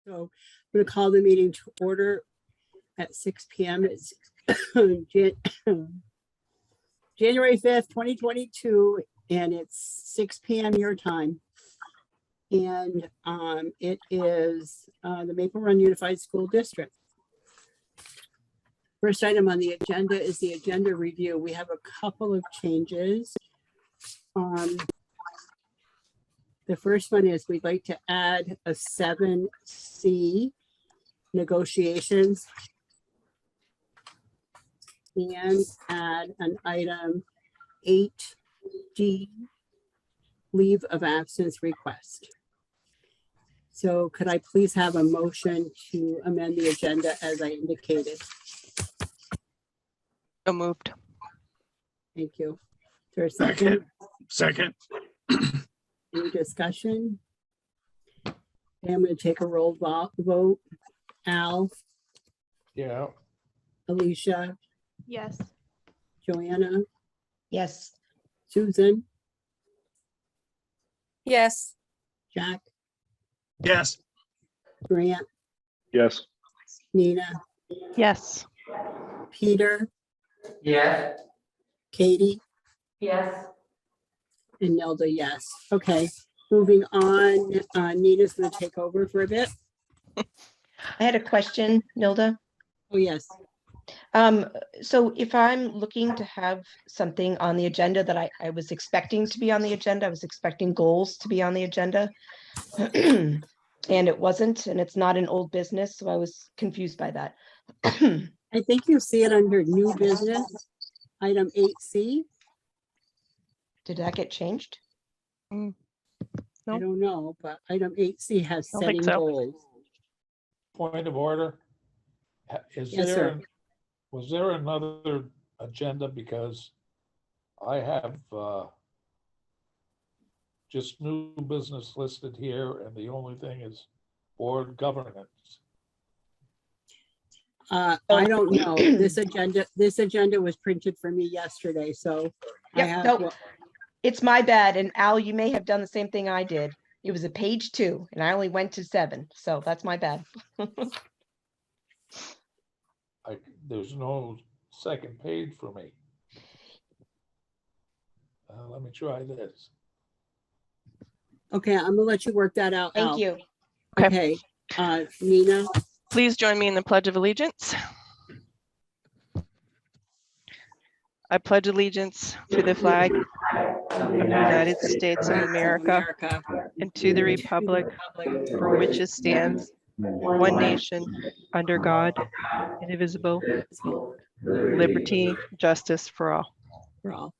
So I'm going to call the meeting to order at 6 p.m. It's January 5th, 2022, and it's 6 p.m. your time. And it is the Maple Run Unified School District. First item on the agenda is the agenda review. We have a couple of changes. The first one is we'd like to add a 7C, negotiations, and add an item 8D, leave of absence request. So could I please have a motion to amend the agenda as I indicated? So moved. Thank you. Is there a second? Second. Any discussion? Okay, I'm going to take a roll vote. Al, Yeah. Alicia, Yes. Joanna, Yes. Susan, Yes. Jack, Yes. Grant, Yes. Nina, Yes. Peter, Yes. Katie, Yes. and Nelda, yes. Okay, moving on. Nina's going to take over for a bit. I had a question, Nilda. Oh, yes. So if I'm looking to have something on the agenda that I was expecting to be on the agenda, I was expecting goals to be on the agenda. And it wasn't, and it's not an old business, so I was confused by that. I think you see it under new business, item 8C. Did that get changed? I No. don't know, but item 8C has Don't think setting so. goals. Point of order. Yes, sir. Was there another agenda? Because I have just new business listed here, and the only thing is board governance. I don't know. This agenda was printed for me yesterday, so I Yep, have. nope. It's my bad. And Al, you may have done the same thing I did. It was a page 2 and I only went to 7. So that's my bad. There's no second page for me. Let me try this. Okay, I'm gonna let you work that out. Thank Al. you. Okay, Nina, Please join me in the Pledge of Allegiance. I pledge allegiance to the flag of the United States of America and to the republic for which it stands, one nation, under God, indivisible, liberty, justice for all. for all.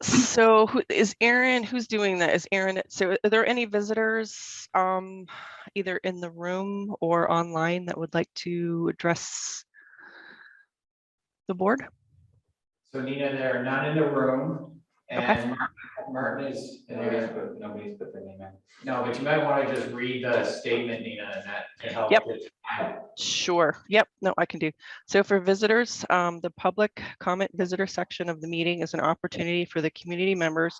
So who is Aaron? Who's doing that? Is Aaron? So are there any visitors either in the room or online that would like to address the board? So Nina, there are none in the room, Okay. and Martin is in there, but nobody's put their name in. No, but you might want to just read the statement, Nina, and that to help. Yep. with- Sure. Yep. No, I can do. So for visitors, the public comment visitor section of the meeting is an opportunity for the community members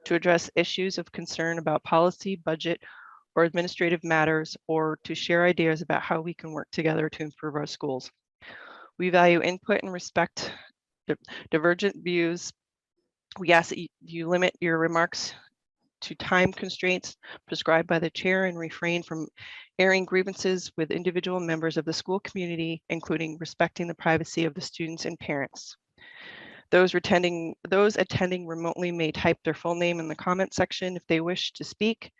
to address issues of concern about policy, budget, or administrative matters, or to share ideas about how we can work together to improve our schools. We value input and respect divergent views. We ask that you limit your remarks to time constraints prescribed by the chair and refrain from airing grievances with individual members of the school community, including respecting the privacy of the students and parents. Those attending remotely may type their full name in the comment section if they wish to speak.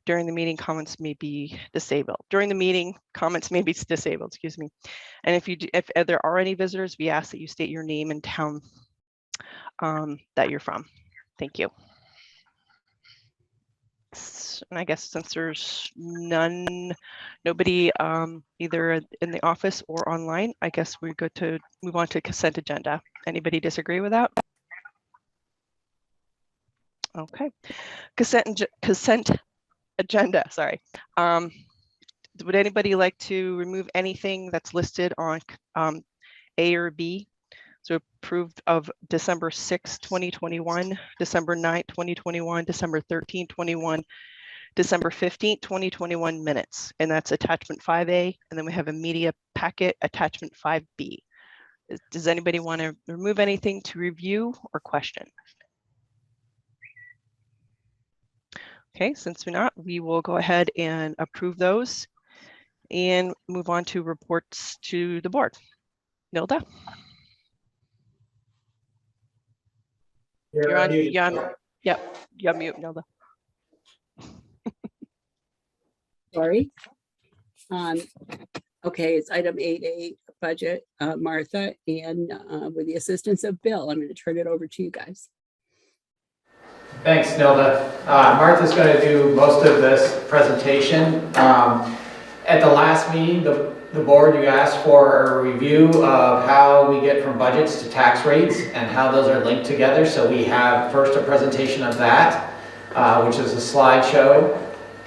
During the meeting, comments may be disabled. During the meeting, comments may be disabled, excuse me. And if there are any visitors, we ask that you state your name and town that you're from. Thank you. And I guess since there's nobody either in the office or online, I guess we're good to move on to consent agenda. Anybody disagree with that? Okay. Consent agenda, sorry. Would anybody like to remove anything that's listed on A or B? So approved of December 6, 2021, December 9, 2021, December 13, 21, December 15th, 2021 minutes, and that's attachment 5A. And then we have a media packet, attachment 5B. Does anybody want to remove anything to review or question? Okay, since we're not, we will go ahead and approve those and move on to reports to the board. Nilda? You're on, yep, you're on mute, Nilda. Sorry. Okay, it's item 8A budget, Martha, and with the assistance of Bill, I'm going to turn it over to you guys. Thanks, Nilda. Martha's going to do most of this presentation. At the last meeting, the board, you asked for a review of how we get from budgets to tax rates and how those are linked together. So we have first a presentation of that, which is a slideshow.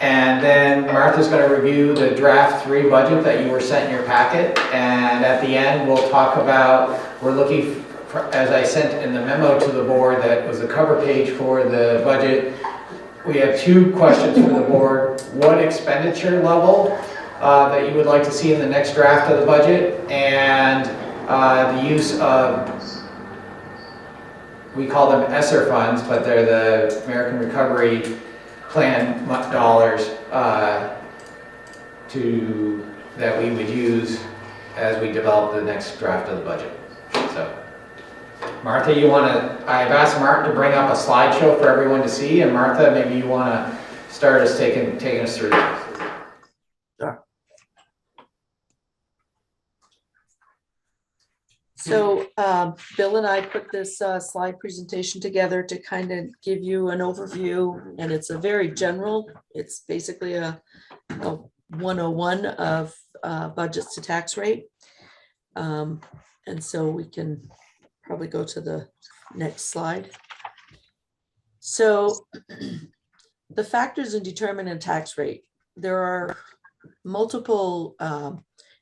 And then Martha's going to review the draft 3 budget that you were sent in your packet. And at the end, we'll talk about, we're looking for, as I sent in the memo to the board that was the cover page for the budget. We have 2 questions for the board. What expenditure level that you would like to see in the next draft of the budget, and the use of, we call them ESSER funds, but they're the American Recovery Plan dollars that we would use as we develop the next draft of the budget. So, Martha, you want to, I've asked Martin to bring up a slideshow for everyone to see, and Martha, maybe you want to start us taking us through this. So Bill and I put this slide presentation together to kind of give you an overview, and it's a very general, it's basically a 101 of budgets to tax rate. And so we can probably go to the next slide. So the factors in determining tax rate, there are multiple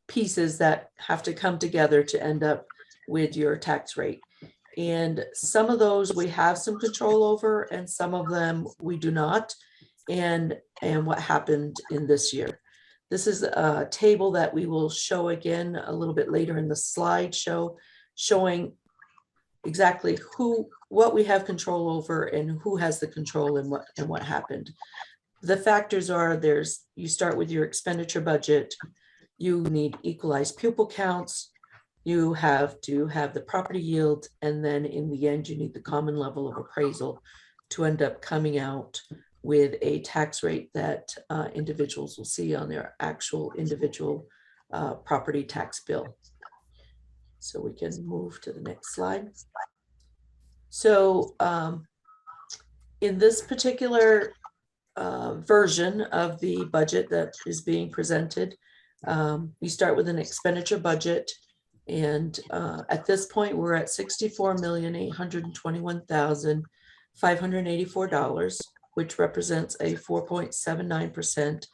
pieces that have to come together to end up with your tax rate. And some of those we have some control over, and some of them we do not. And what happened in this year. This is a table that we will show again a little bit later in the slideshow, showing exactly what we have control over and who has the control and what happened. The factors are, you start with your expenditure budget, you need equalized pupil counts, you have to have the property yield, and then in the end, you need the common level of appraisal to end up coming out with a tax rate that individuals will see on their actual individual property tax bill. So we can move to the next slide. So in this particular version of the budget that is being presented, we start with an expenditure budget. And at this point, we're at $64,821,584, which represents a 4.79%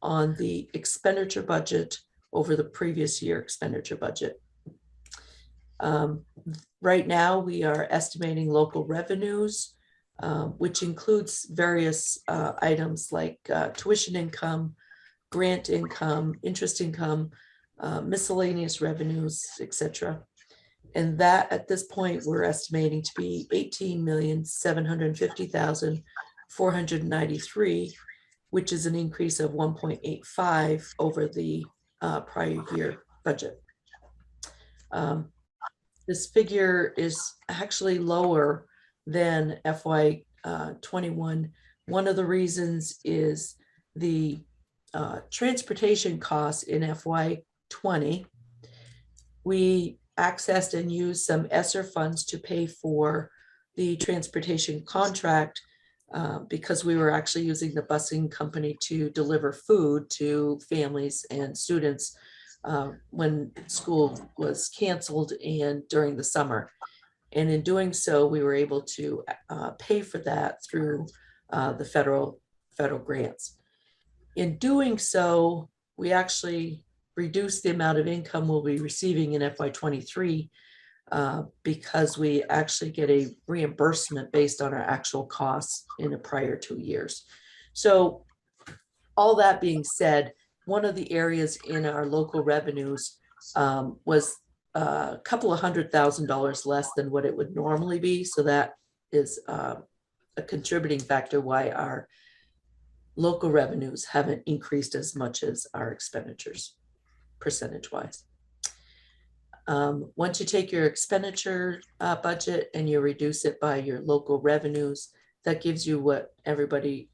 on the expenditure budget over the previous year expenditure budget. Right now, we are estimating local revenues, which includes various items like tuition income, grant income, interest income, miscellaneous revenues, etc. And that at this point, we're estimating to be $18,750,493, which is an increase of 1.85 over the prior year budget. This figure is actually lower than FY21. One of the reasons is the transportation costs in FY20. We accessed and used some ESSER funds to pay for the transportation contract because we were actually using the busing company to deliver food to families and students when school was canceled and during the summer. And in doing so, we were able to pay for that through the federal grants. In doing so, we actually reduced the amount of income we'll be receiving in FY23 because we actually get a reimbursement based on our actual costs in the prior 2 years. So all that being said, one of the areas in our local revenues was a couple of $100,000 less than what it would normally be. So that is a contributing factor why our local revenues haven't increased as much as our expenditures percentage-wise. Once you take your expenditure budget and you reduce it by your local revenues, that gives you what everybody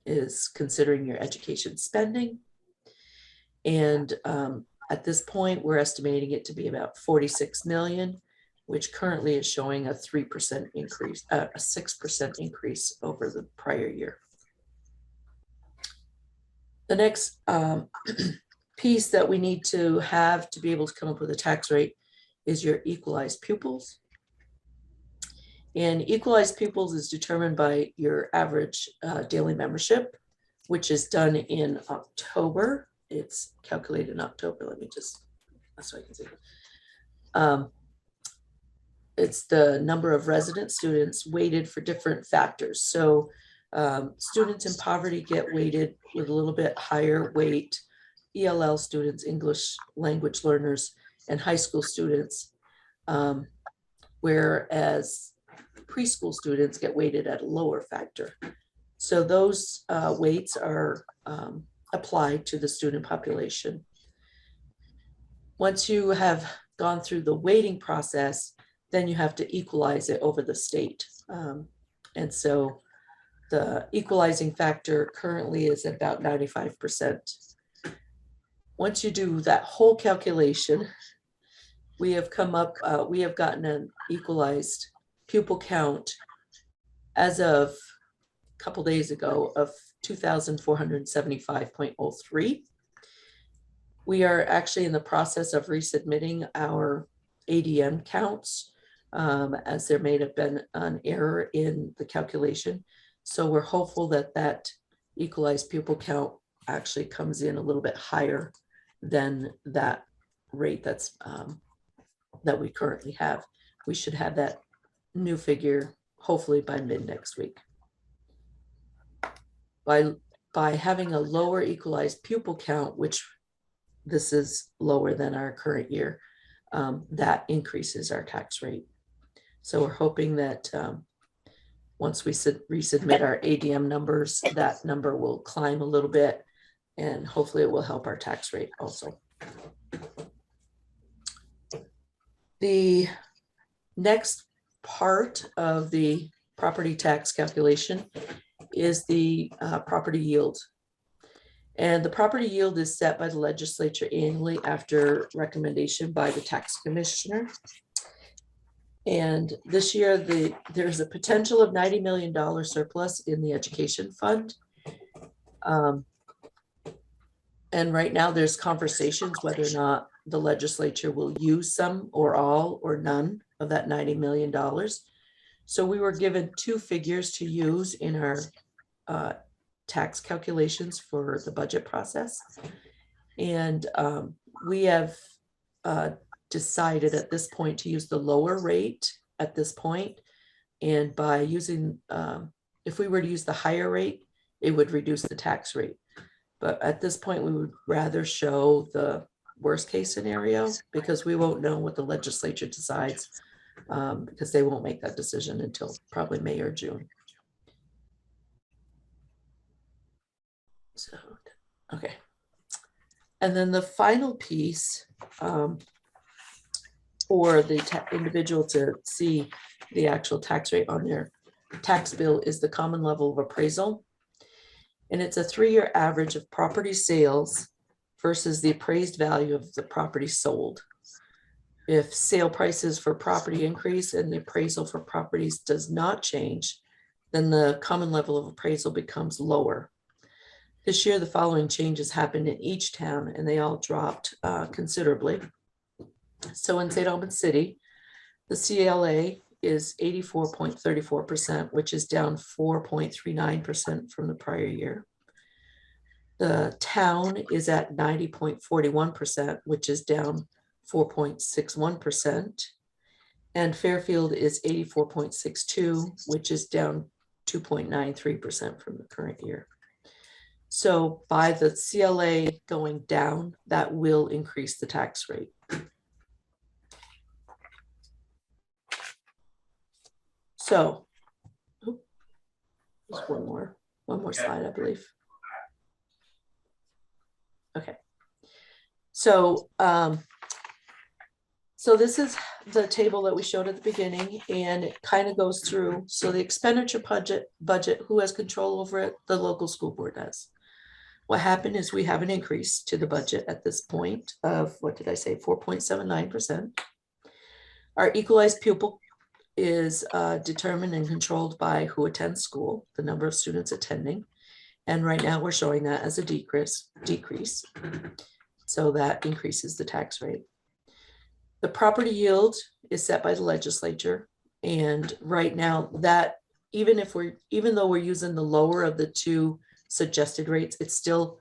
is considering your education spending. And at this point, we're estimating it to be about 46 million, which currently is showing a 3% increase, a 6% increase over the prior year. The next piece that we need to have to be able to come up with a tax rate is your equalized pupils. And equalized pupils is determined by your average daily membership, which is done in October. It's calculated in October. Let me just, so I can see. It's the number of resident students weighted for different factors. So students in poverty get weighted with a little bit higher weight. ELL students, English language learners, and high school students, whereas preschool students get weighted at a lower factor. So those weights are applied to the student population. Once you have gone through the weighting process, then you have to equalize it over the state. And so the equalizing factor currently is about 95%. Once you do that whole calculation, we have come up, we have gotten an equalized pupil count as of a couple days ago of 2,475.03. We are actually in the process of resubmitting our ADM counts as there may have been an error in the calculation. So we're hopeful that that equalized pupil count actually comes in a little bit higher than that rate that's that we currently have. We should have that new figure hopefully by mid next week. By having a lower equalized pupil count, which this is lower than our current year, that increases our tax rate. So we're hoping that once we resubmit our ADM numbers, that number will climb a little bit, and hopefully it will help our tax rate also. The next part of the property tax calculation is the property yield. And the property yield is set by the legislature annually after recommendation by the tax commissioner. And this year, there's a potential of $90 million surplus in the education fund. And right now there's conversations whether or not the legislature will use some or all or none of that $90 million. So we were given two figures to use in our tax calculations for the budget process. And we have decided at this point to use the lower rate at this point. And by using, if we were to use the higher rate, it would reduce the tax rate. But at this point, we would rather show the worst case scenario because we won't know what the legislature decides because they won't make that decision until probably May or June. So, okay. And then the final piece for the individual to see the actual tax rate on their tax bill is the common level of appraisal. And it's a 3-year average of property sales versus the appraised value of the property sold. If sale prices for property increase and the appraisal for properties does not change, then the common level of appraisal becomes lower. This year, the following changes happened in each town and they all dropped considerably. So in St. Albans City, the CLA is 84.34%, which is down 4.39% from the prior year. The town is at 90.41%, which is down 4.61%. And Fairfield is 84.62, which is down 2.93% from the current year. So by the CLA going down, that will increase the tax rate. So, just one more slide, I believe. Okay. So, so this is the table that we showed at the beginning, and it kind of goes through. So the expenditure budget, who has control over it? The local school board does. What happened is we have an increase to the budget at this point of, what did I say, 4.79%. Our equalized pupil is determined and controlled by who attends school, the number of students attending. And right now we're showing that as a decrease. So that increases the tax rate. The property yield is set by the legislature. And right now that, even though we're using the lower of the two suggested rates, it's still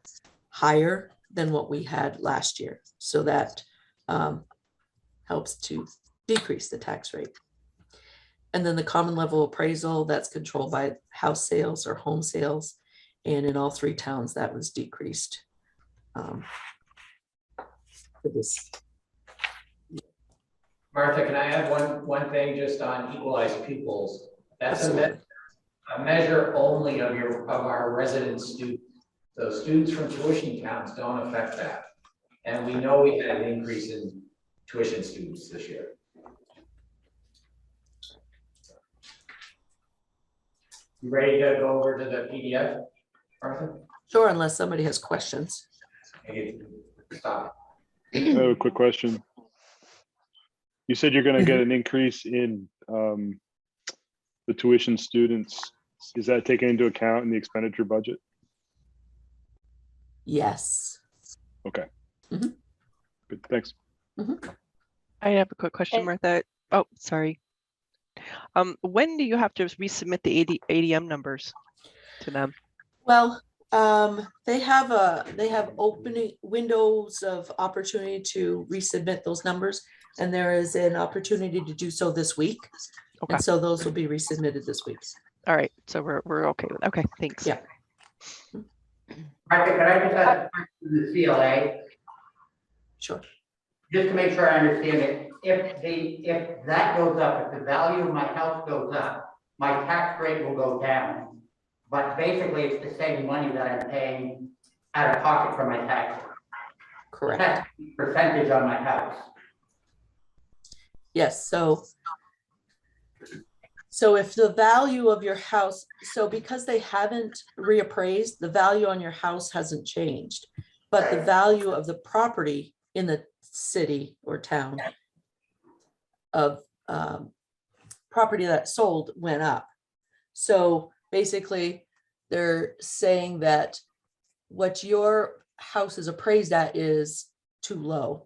higher than what we had last year. So that helps to decrease the tax rate. And then the common level appraisal, that's controlled by house sales or home sales. And in all three towns, that was decreased. For this. Martha, can I add one thing just on equalized pupils? That's a measure only of our resident students. So students from tuition towns don't affect that. And we know we had an increase in tuition students this year. You ready to go over to the PDF, Martha? Sure, unless somebody has questions. Maybe stop. I have a quick question. You said you're going to get an increase in the tuition students. Is that taken into account in the expenditure budget? Yes. Okay. Mhm. Good. Thanks. I have a quick question, Martha. Oh, sorry. When do you have to resubmit the ADM numbers to them? Well, they have opening windows of opportunity to resubmit those numbers, and there is an opportunity to do so this week. Okay. And so those will be resubmitted this week. All right, so we're okay with. Okay, thanks. Yeah. Martha, could I just ask a question to the CLA, Sure. just to make sure I understand it? If that goes up, if the value of my house goes up, my tax rate will go down. But basically, it's the same money that I'm paying out of pocket for my taxes. Correct. Tax percentage on my house. Yes, so if the value of your house, so because they haven't reappraised, the value on your house hasn't changed, but the value of the property in the city or town of property that sold went up. So basically, they're saying that what your house is appraised at is too low.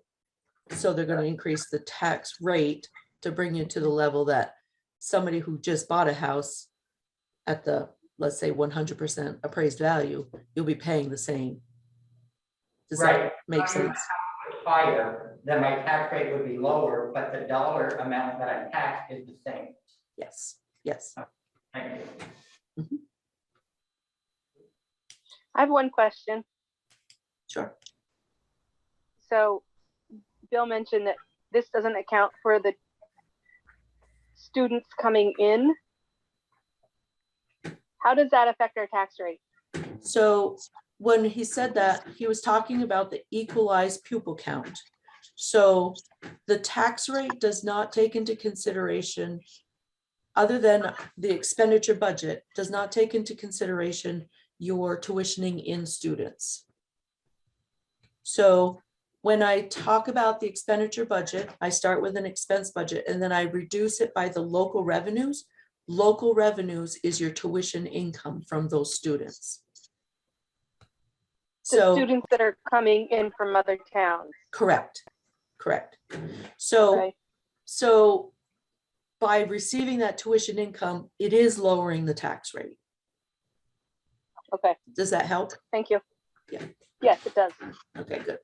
So they're going to increase the tax rate to bring you to the level that somebody who just bought a house at the, let's say, 100% appraised value, you'll be paying the same. Does that make sense? Higher, then my tax rate would be lower, but the dollar amount that I tax is the same. Yes, yes. Thank you. I have one question. Sure. So Bill mentioned that this doesn't account for the students coming in. How does that affect our tax rate? So when he said that, he was talking about the equalized pupil count. So the tax rate does not take into consideration, other than the expenditure budget, does not take into consideration your tuitioning in students. So when I talk about the expenditure budget, I start with an expense budget and then I reduce it by the local revenues. Local revenues is your tuition income from those students. The So students that are coming in from other towns. correct. So, Okay. so by receiving that tuition income, it is lowering the tax rate. Okay, Does that help? thank you. Yeah. Yes, it does. Okay, good.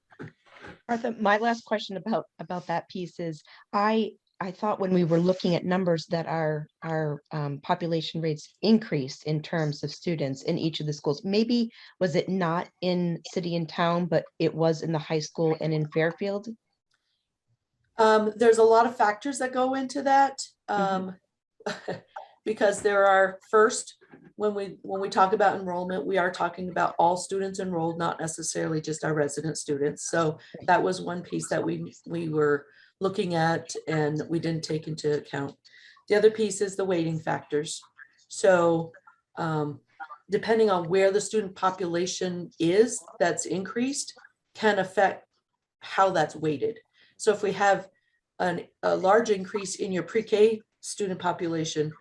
Martha, my last question about that piece is, I I thought when we were looking at numbers that our population rates increased in terms of students in each of the schools. Maybe was it not in city and town, but it was in the high school and in Fairfield? There's a lot of factors that go into that. Because there are, first, when we talk about enrollment, we are talking about all students enrolled, not necessarily just our resident students. So that was one piece that we were looking at and we didn't take into account. The other piece is the weighting factors. So depending on where the student population is that's increased can affect how that's weighted. So if we have a large increase in your pre-K student population,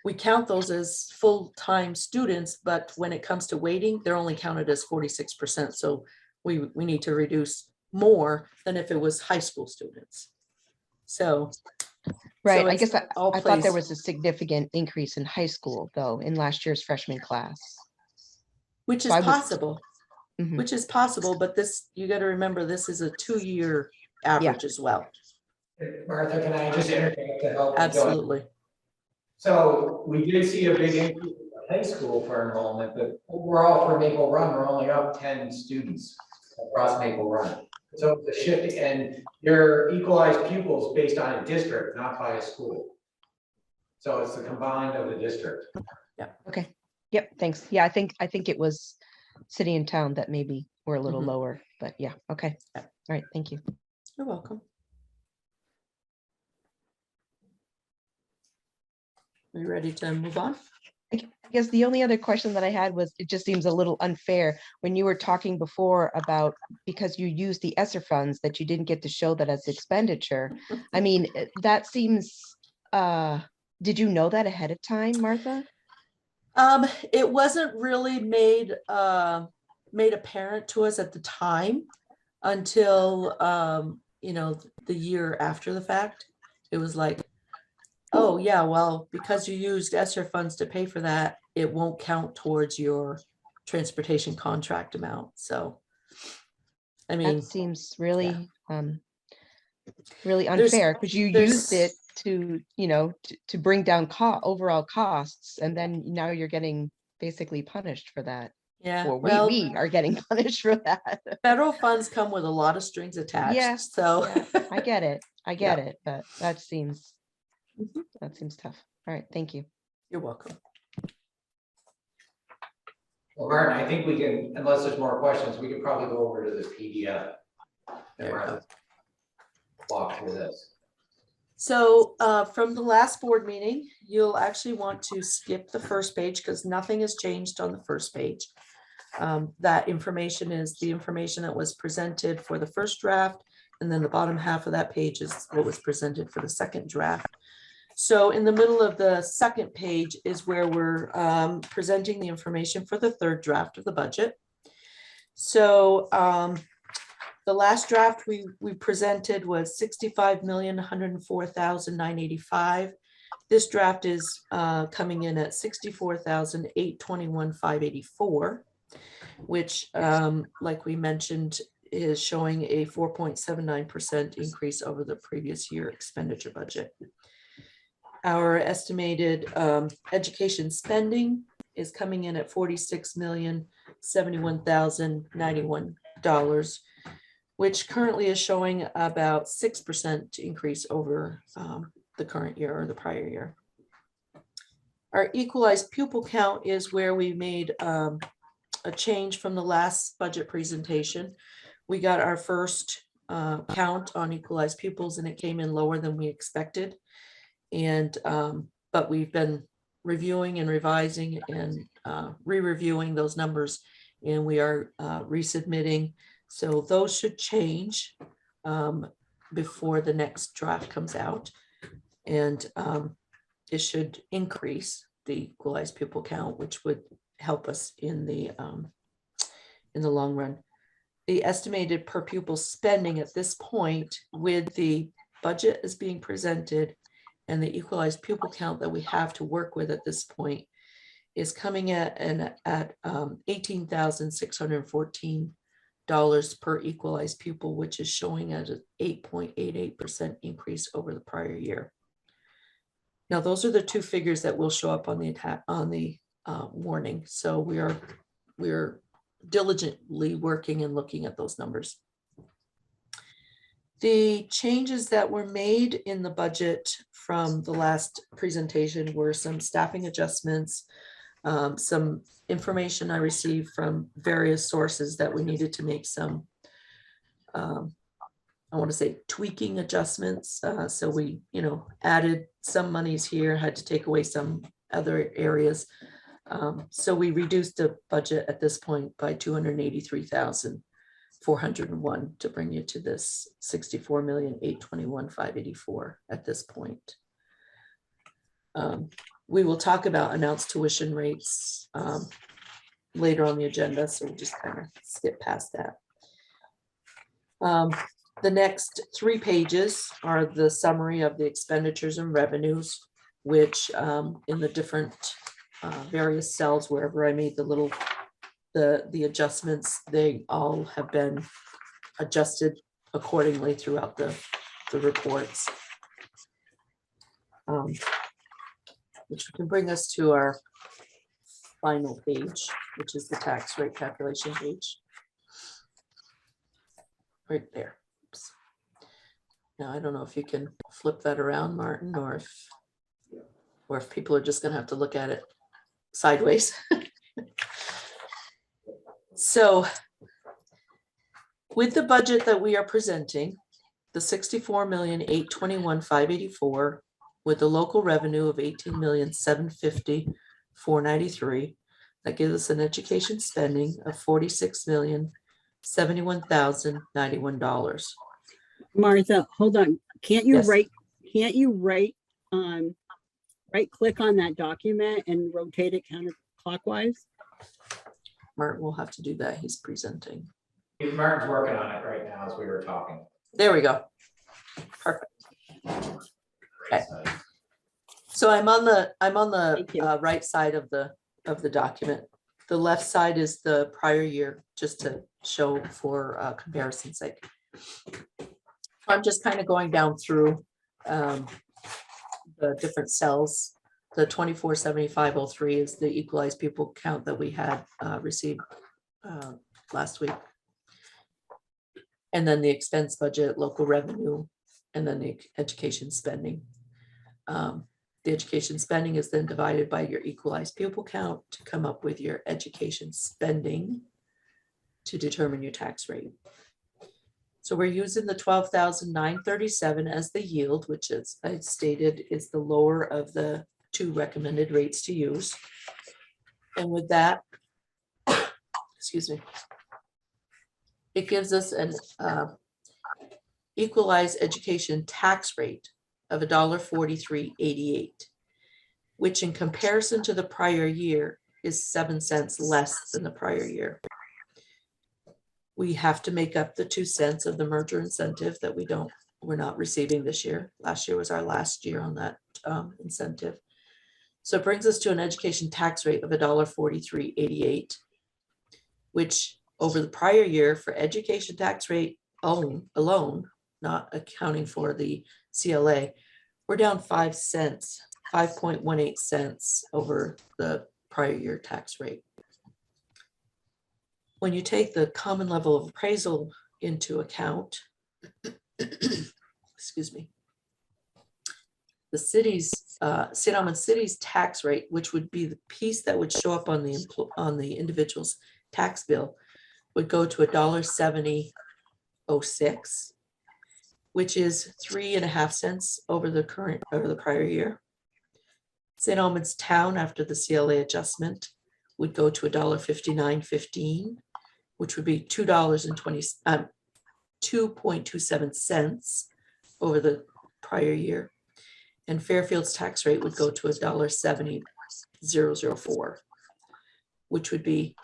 we count those as full-time students, but when it comes to weighting, they're only counted as 46%. So we need to reduce more than if it was high school students. So Right. I it's guess I all thought there plays- was a significant increase in high school, though, in last year's freshman class. which is so I would- possible, Mhm. which is possible, but this, you got to remember, this is a 2-year average as well. Martha, can I just interject to help? Join? Absolutely. So we did see a big increase in high school for enrollment, but overall for Maple Run, we're only up 10 students across Maple Run. So the shift, and your equalized pupils based on a district, not by a school. So it's the combined of the district. Okay. Yep. Thanks. Yeah, I think it was city and town that maybe were a little Mhm. lower, but yeah. Okay. Yeah. All right. Thank you. You're welcome. Are you ready to move on? I guess the only other question that I had was, it just seems a little unfair when you were talking before about, because you used the ESSER funds, that you didn't get to show that as expenditure. I mean, that seems, did you know that ahead of time, Martha? It wasn't really made apparent to us at the time until the year after the fact. It was like, oh yeah, well, because you used ESSER funds to pay for that, it won't count towards your transportation contract amount. So, I mean, That seems really, really There's- unfair, because you used it to, to bring down overall costs, and then now you're getting basically punished for that. yeah, Or well, we are getting punished for that. federal funds come with a lot of strings attached. Yeah, So Yeah, I get it. I get it, but that seems Mhm. tough. All right, thank you. You're welcome. Well, Martin, I think we can, unless there's more questions, we can probably go over to the PDF. There you go. Walk through this. So from the last board meeting, you'll actually want to skip the first page because nothing has changed on the first page. That information is the information that was presented for the first draft, and then the bottom half of that page is what was presented for the second draft. So in the middle of the second page is where we're presenting the information for the third draft of the budget. So the last draft we presented was 65,104,985. This draft is coming in at 64,821,584, which, like we mentioned, is showing a 4.79% increase over the previous year expenditure budget. Our estimated education spending is coming in at $46,071,091, which currently is showing about 6% increase over the current year or the prior year. Our equalized pupil count is where we made a change from the last budget presentation. We got our first count on equalized pupils and it came in lower than we expected. And but we've been reviewing and revising and re-reviewing those numbers, and we are resubmitting. So those should change before the next draft comes out, and it should increase the equalized pupil count, which would help us in the long run. The estimated per pupil spending at this point, with the budget as being presented and the equalized pupil count that we have to work with at this point, is coming at $18,614 per equalized pupil, which is showing at an 8.88% increase over the prior year. Now, those are the two figures that will show up on the warning. So we're diligently working and looking at those numbers. The changes that were made in the budget from the last presentation were some staffing adjustments, some information I received from various sources that we needed to make some, I want to say, tweaking adjustments. So we, added some monies here, had to take away some other areas. So we reduced the budget at this point by 283,401 to bring you to this 64,821,584 at this point. We will talk about announced tuition rates later on the agenda, so we'll just kind of skip past that. The next 3 pages are the summary of the expenditures and revenues, which in the different various cells, wherever I made the adjustments, they all have been adjusted accordingly throughout the reports. Which can bring us to our final page, which is the tax rate calculation page. Right there. Oops. Now, I don't know if you can flip that around, Martin, or if people are just gonna have to look at it sideways. So with the budget that we are presenting, the 64,821,584, with the local revenue of 18,750,493, that gives us an education spending of $46,071,091. Martha, hold on. Can't you Yes. right click on that document and rotate it counterclockwise? Martin will have to do that. He's presenting. Martin's working on it right now as we were talking. There we go. Perfect. Okay. So I'm on the Thank you. right side of the document. The left side is the prior year, just to show for comparison's sake. I'm just kind of going down through the different cells. The 247503 is the equalized pupil count that we had received last week. And then the expense budget, local revenue, and then the education spending. The education spending is then divided by your equalized pupil count to come up with your education spending to determine your tax rate. So we're using the 12,937 as the yield, which, as I stated, is the lower of the 2 recommended rates to use. And with that, excuse me, it gives us an equalized education tax rate of $1.4388, which in comparison to the prior year is 7 cents less than the prior year. We have to make up the 2 cents of the merger incentive that we're not receiving this year. Last year was our last year on that incentive. So it brings us to an education tax rate of $1.4388, which over the prior year for education tax rate alone, not accounting for the CLA, we're down 5 cents, 5.18 cents over the prior year tax rate. When you take the common level of appraisal into account, excuse me, the city's, St. Albans City's tax rate, which would be the piece that would show up on the individual's tax bill, would go to $1.7006, which is 3.5 cents over the prior year. St. Albans Town, after the CLA adjustment, would go to $1.5915, which would be $2.27 cents over the prior year. And Fairfield's tax rate would go to $1.70004, which would be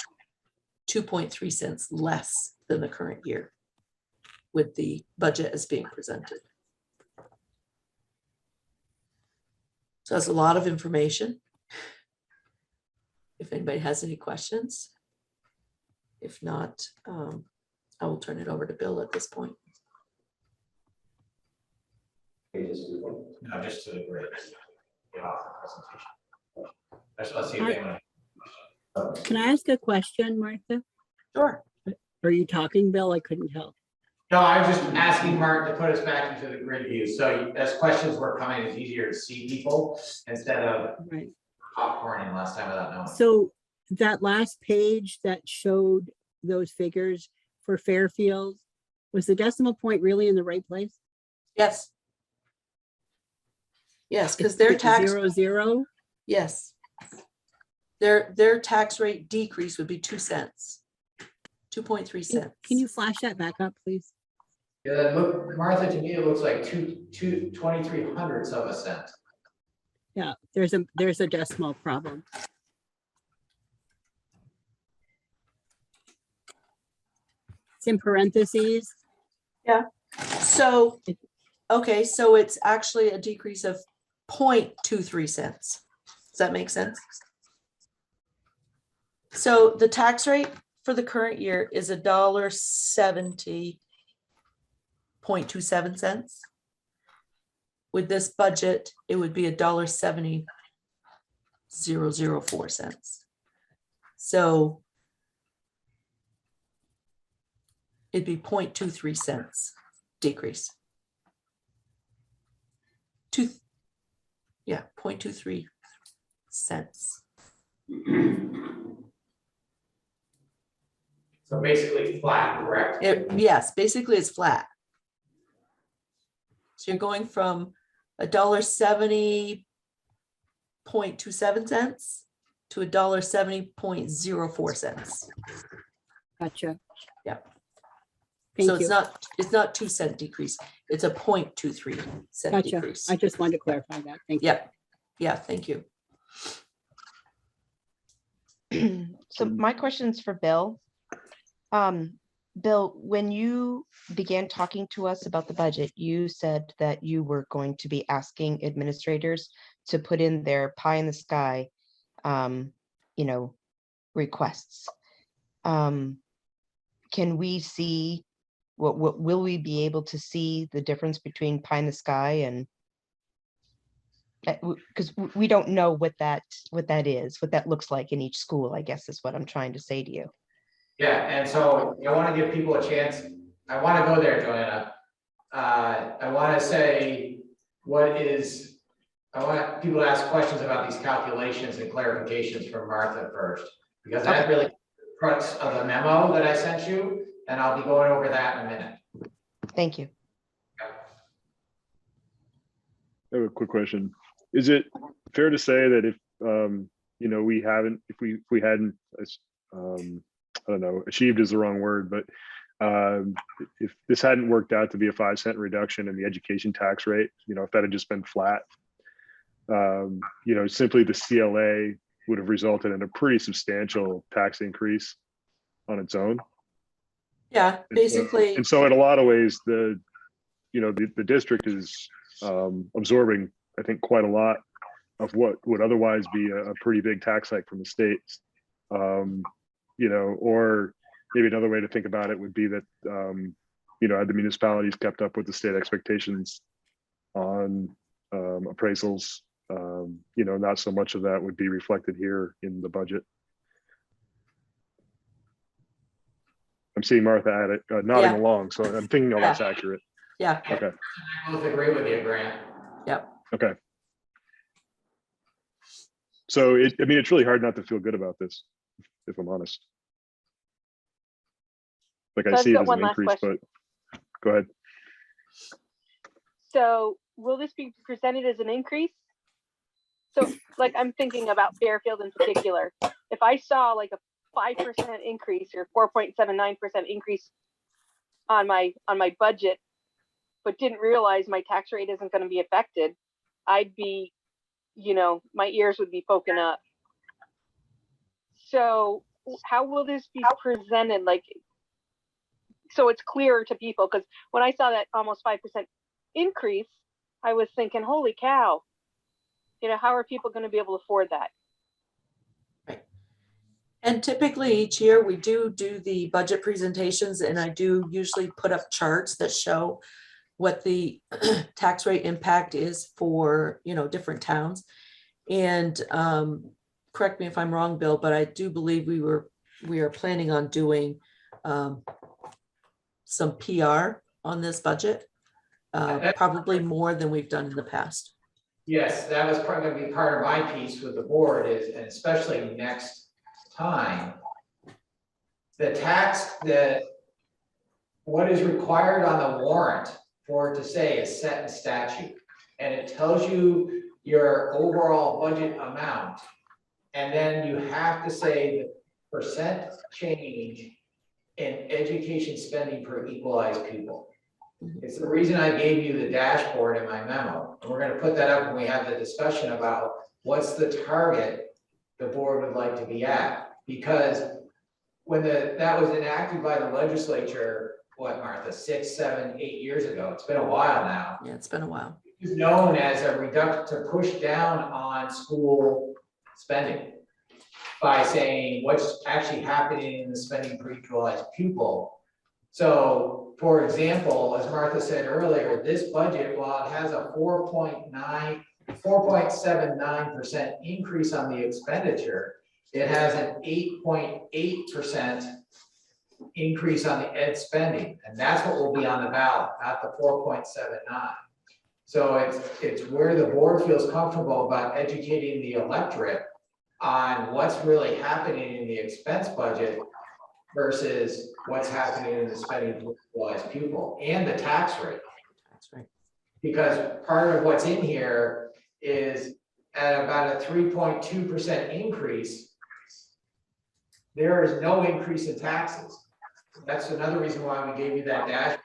2.3 cents less than the current year with the budget as being presented. So that's a lot of information. If anybody has any questions. If not, I will turn it over to Bill at this point. No, just to the grid. Get off the presentation. Let's see if anyone. Can I ask a question, Martha? Sure. Are you talking, Bill? I couldn't tell. No, I was just asking Mark to put us back into the grid view. So as questions were coming, it's easier to see people instead of Right. popcorning last time without knowing. So that last page that showed those figures for Fairfield, was the decimal point really in the right place? Yes. Yes, because their It's tax, 0, yes. Their tax rate decrease would be 2 cents. 2.3 cents. Can you flash that back up, please? Yeah, look, Martha, to me, it looks like 23 hundredths of a cent. Yeah, there's a decimal problem. It's in parentheses. So, okay, so it's actually a decrease of 0.23 cents. Does that make sense? So the tax rate for the current year is $1.70.27 cents. With this budget, it would be $1.70.004 cents. So it'd be 0.23 cents decrease. 0.23 cents. So basically flat, correct? Yes, basically it's flat. So you're going from $1.70.27 cents to $1.70.04 cents. Gotcha. Yeah. Thank So you. it's not 2 cent decrease, it's a 0.23 cent Gotcha. decrease. I just wanted to clarify that. Thank you. Yep. Yeah, thank you. So my question's for Bill. Bill, when you began talking to us about the budget, you said that you were going to be asking administrators to put in their pie in the sky, requests. Can we see, what will we be able to see the difference between pie in the sky and, because we don't know what that is, what that looks like in each school, I guess is what I'm trying to say to you. Yeah, and so I want to give people a chance. I want to go there, Joanna. I want to say I want people to ask questions about these calculations and clarifications from Martha first, because that really crux of the memo that I sent you, and I'll be going over that in a minute. Thank you. I have a quick question. Is it fair to say that if we hadn't I don't know, achieved is the wrong word, but if this hadn't worked out to be a 5 cent reduction in the education tax rate, if that had just been flat, simply the CLA would have resulted in a pretty substantial tax increase on its own. Yeah, basically. And so in a lot of ways, the district is absorbing, I think, quite a lot of what would otherwise be a pretty big tax hike from the state. Or maybe another way to think about it would be that, had the municipalities kept up with the state expectations on appraisals, not so much of that would be reflected here in the budget. I'm seeing Martha at it, nodding along, so I'm thinking all that's accurate. Yeah. Okay. I both agree with you, Grant. Yep. Okay. So it's really hard not to feel good about this, if I'm honest. Like So I I've see it got as one an last increase, question. but go ahead. So will this be presented as an increase? So like I'm thinking about Fairfield in particular. If I saw like a 5% increase or 4.79% increase on my budget, but didn't realize my tax rate isn't going to be affected, I'd be, my ears would be poking up. So how will this be presented? Like, so it's clearer to people, because when I saw that almost 5% increase, I was thinking, holy cow, how are people going to be able to afford that? And typically each year we do the budget presentations, and I do usually put up charts that show what the tax rate impact is for, different towns. And correct me if I'm wrong, Bill, but I do believe we are planning on doing some PR on this budget, probably more than we've done in the past. Yes, that was probably gonna be part of my piece with the board is, and especially next time, the tax that, what is required on the warrant for it to say is set in statute. And it tells you your overall budget amount. And then you have to say the percent change in education spending per equalized pupil. It's the reason I gave you the dashboard in my memo. And we're gonna put that up when we have the discussion about what's the target the board would like to be at. Because when that was enacted by the legislature, what, Martha, 6, 7, 8 years ago, it's been a while now. Yeah, it's been a while. It was known as a reduction to push down on school spending by saying what's actually happening in the spending per equalized pupil. So, for example, as Martha said earlier, this budget, while it has a 4.79% increase on the expenditure, it has an 8.8% increase on the ed spending, and that's what will be on the ballot, not the 4.79. So it's where the board feels comfortable about educating the electorate on what's really happening in the expense budget versus what's happening in the spending per equalized pupil and the tax rate. That's right. Because part of what's in here is at about a 3.2% increase, there is no increase in taxes. That's another reason why we gave you that dashboard.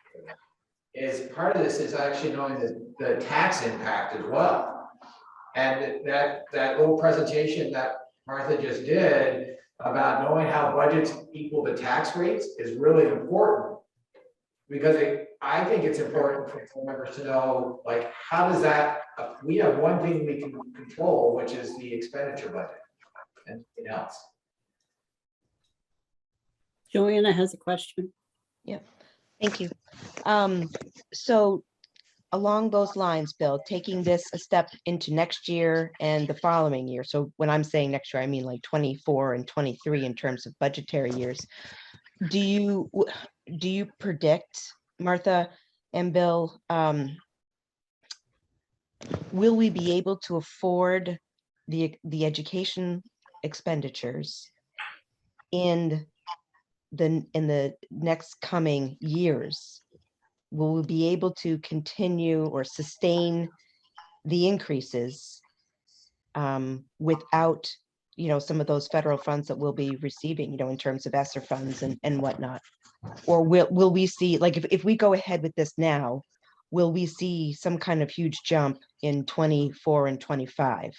Is part of this is actually knowing the tax impact as well. And that little presentation that Martha just did about knowing how budgets equal to tax rates is really important. Because I think it's important for board members to know, like, how does that, we have one thing we can control, which is the expenditure budget and nothing else. Joanna has a question. Thank you. So along those lines, Bill, taking this a step into next year and the following year. So when I'm saying next year, I mean like 24 and 23 in terms of budgetary years. Do you predict, Martha and Bill, will we be able to afford the education expenditures in the next coming years? Will we be able to continue or sustain the increases without, some of those federal funds that we'll be receiving, in terms of ESSER funds and whatnot? Or will we see, like, if we go ahead with this now, will we see some kind of huge jump in 24 and 25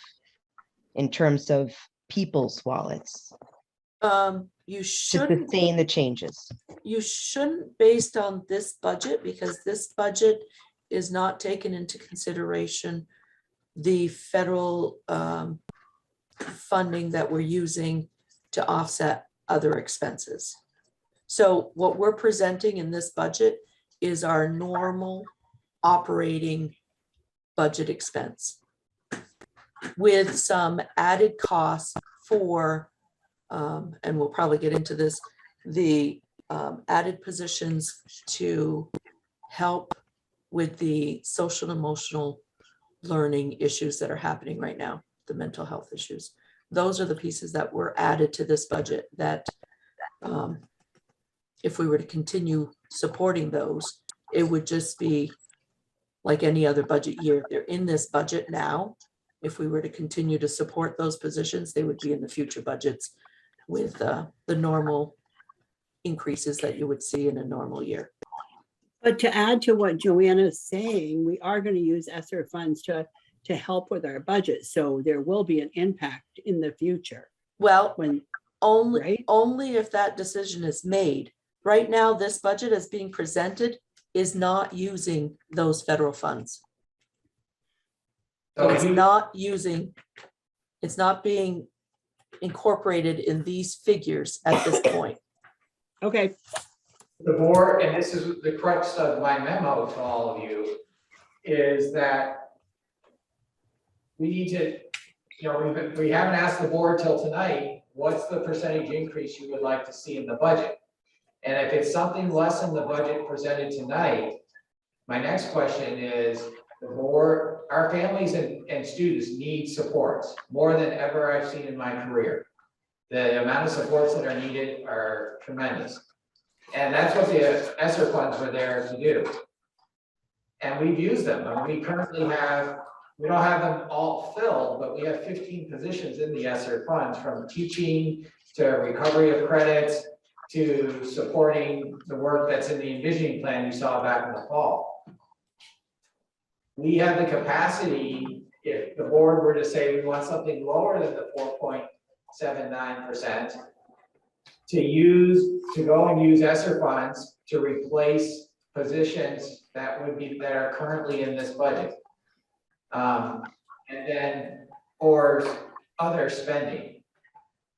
in terms of people's wallets? You To shouldn't, sustain the changes. you shouldn't based on this budget, because this budget is not taken into consideration the federal funding that we're using to offset other expenses. So what we're presenting in this budget is our normal operating budget expense with some added costs for and we'll probably get into this, the added positions to help with the social and emotional learning issues that are happening right now, the mental health issues. Those are the pieces that were added to this budget that if we were to continue supporting those, it would just be like any other budget year. They're in this budget now. If we were to continue to support those positions, they would be in the future budgets with the normal increases that you would see in a normal year. But to add to what Joanna is saying, we are going to use ESSER funds to help with our budget. So there will be an impact in the future. Well, When, only, right? only if that decision is made. Right now, this budget as being presented is not using those federal funds. So it's not using, it's not being incorporated in these figures at this point. Okay, The board, and this is the crux of my memo to all of you, is that we need to, we haven't asked the board till tonight, what's the percentage increase you would like to see in the budget? And if it's something less than the budget presented tonight, my next question is, the board, our families and students need supports more than ever I've seen in my career. The amount of supports that are needed are tremendous. And that's what the ESSER funds were there to do. And we've used them. I mean, we currently have, we don't have them all filled, but we have 15 positions in the ESSER funds, from teaching to recovery of credits to supporting the work that's in the envisioning plan you saw back in the fall. We have the capacity, if the board were to say we want something lower than the 4.79%, to go and use ESSER funds to replace positions that are currently in this budget. And then, or other spending.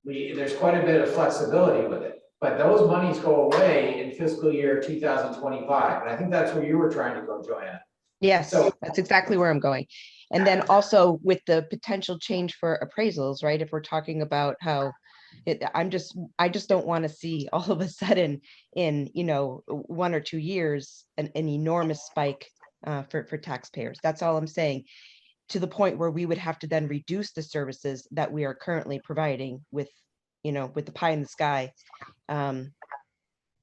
There's quite a bit of flexibility with it, but those monies go away in fiscal year 2025. And I think that's where you were trying to go, Joanna. Yes, So- that's exactly where I'm going. And then also with the potential change for appraisals, right? If we're talking about how I just don't want to see all of a sudden in, 1 or 2 years, an enormous spike for taxpayers. That's all I'm saying, to the point where we would have to then reduce the services that we are currently providing with the pie in the sky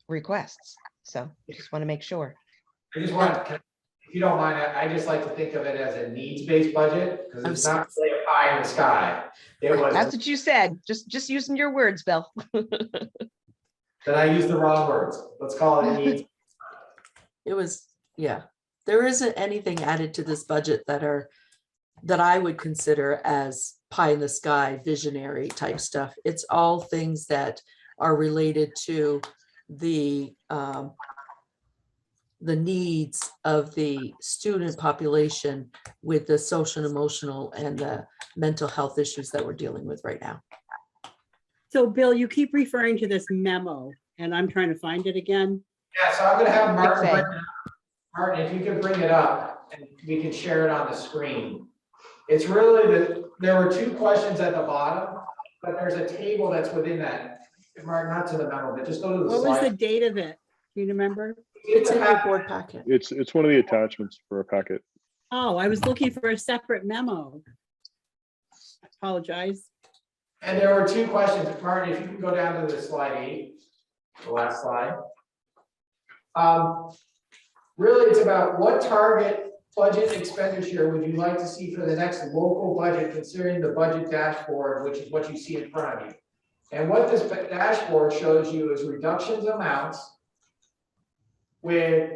requests. So just want to make sure. I just want, if you don't mind, I just like to think of it as a needs-based budget, because it's not really a pie in the sky. It was, That's what you said. Just using your words, Bill. that I used the wrong words. Let's call it a needs. It was, yeah, there isn't anything added to this budget that I would consider as pie in the sky visionary type stuff. It's all things that are related to the needs of the student population with the social and emotional and the mental health issues that we're dealing with right now. so Bill, you keep referring to this memo and I'm trying to find it again. Yeah, so I'm gonna have Martin Okay. bring it up. Martin, if you could bring it up and we can share it on the screen. It's really there were 2 questions at the bottom, but there's a table that's within that. Martin, not to the memo, but just go to the What was the slide. date of it? Do you remember? It's in your board packet. It's one of the attachments for a packet. Oh, I was looking for a separate memo. Apologize. And there were 2 questions. Martin, if you can go down to the slide 8, the last slide. Really, it's about what target budget expenditure would you like to see for the next local budget, considering the budget dashboard, which is what you see in front of you. And what this dashboard shows you is reductions amounts with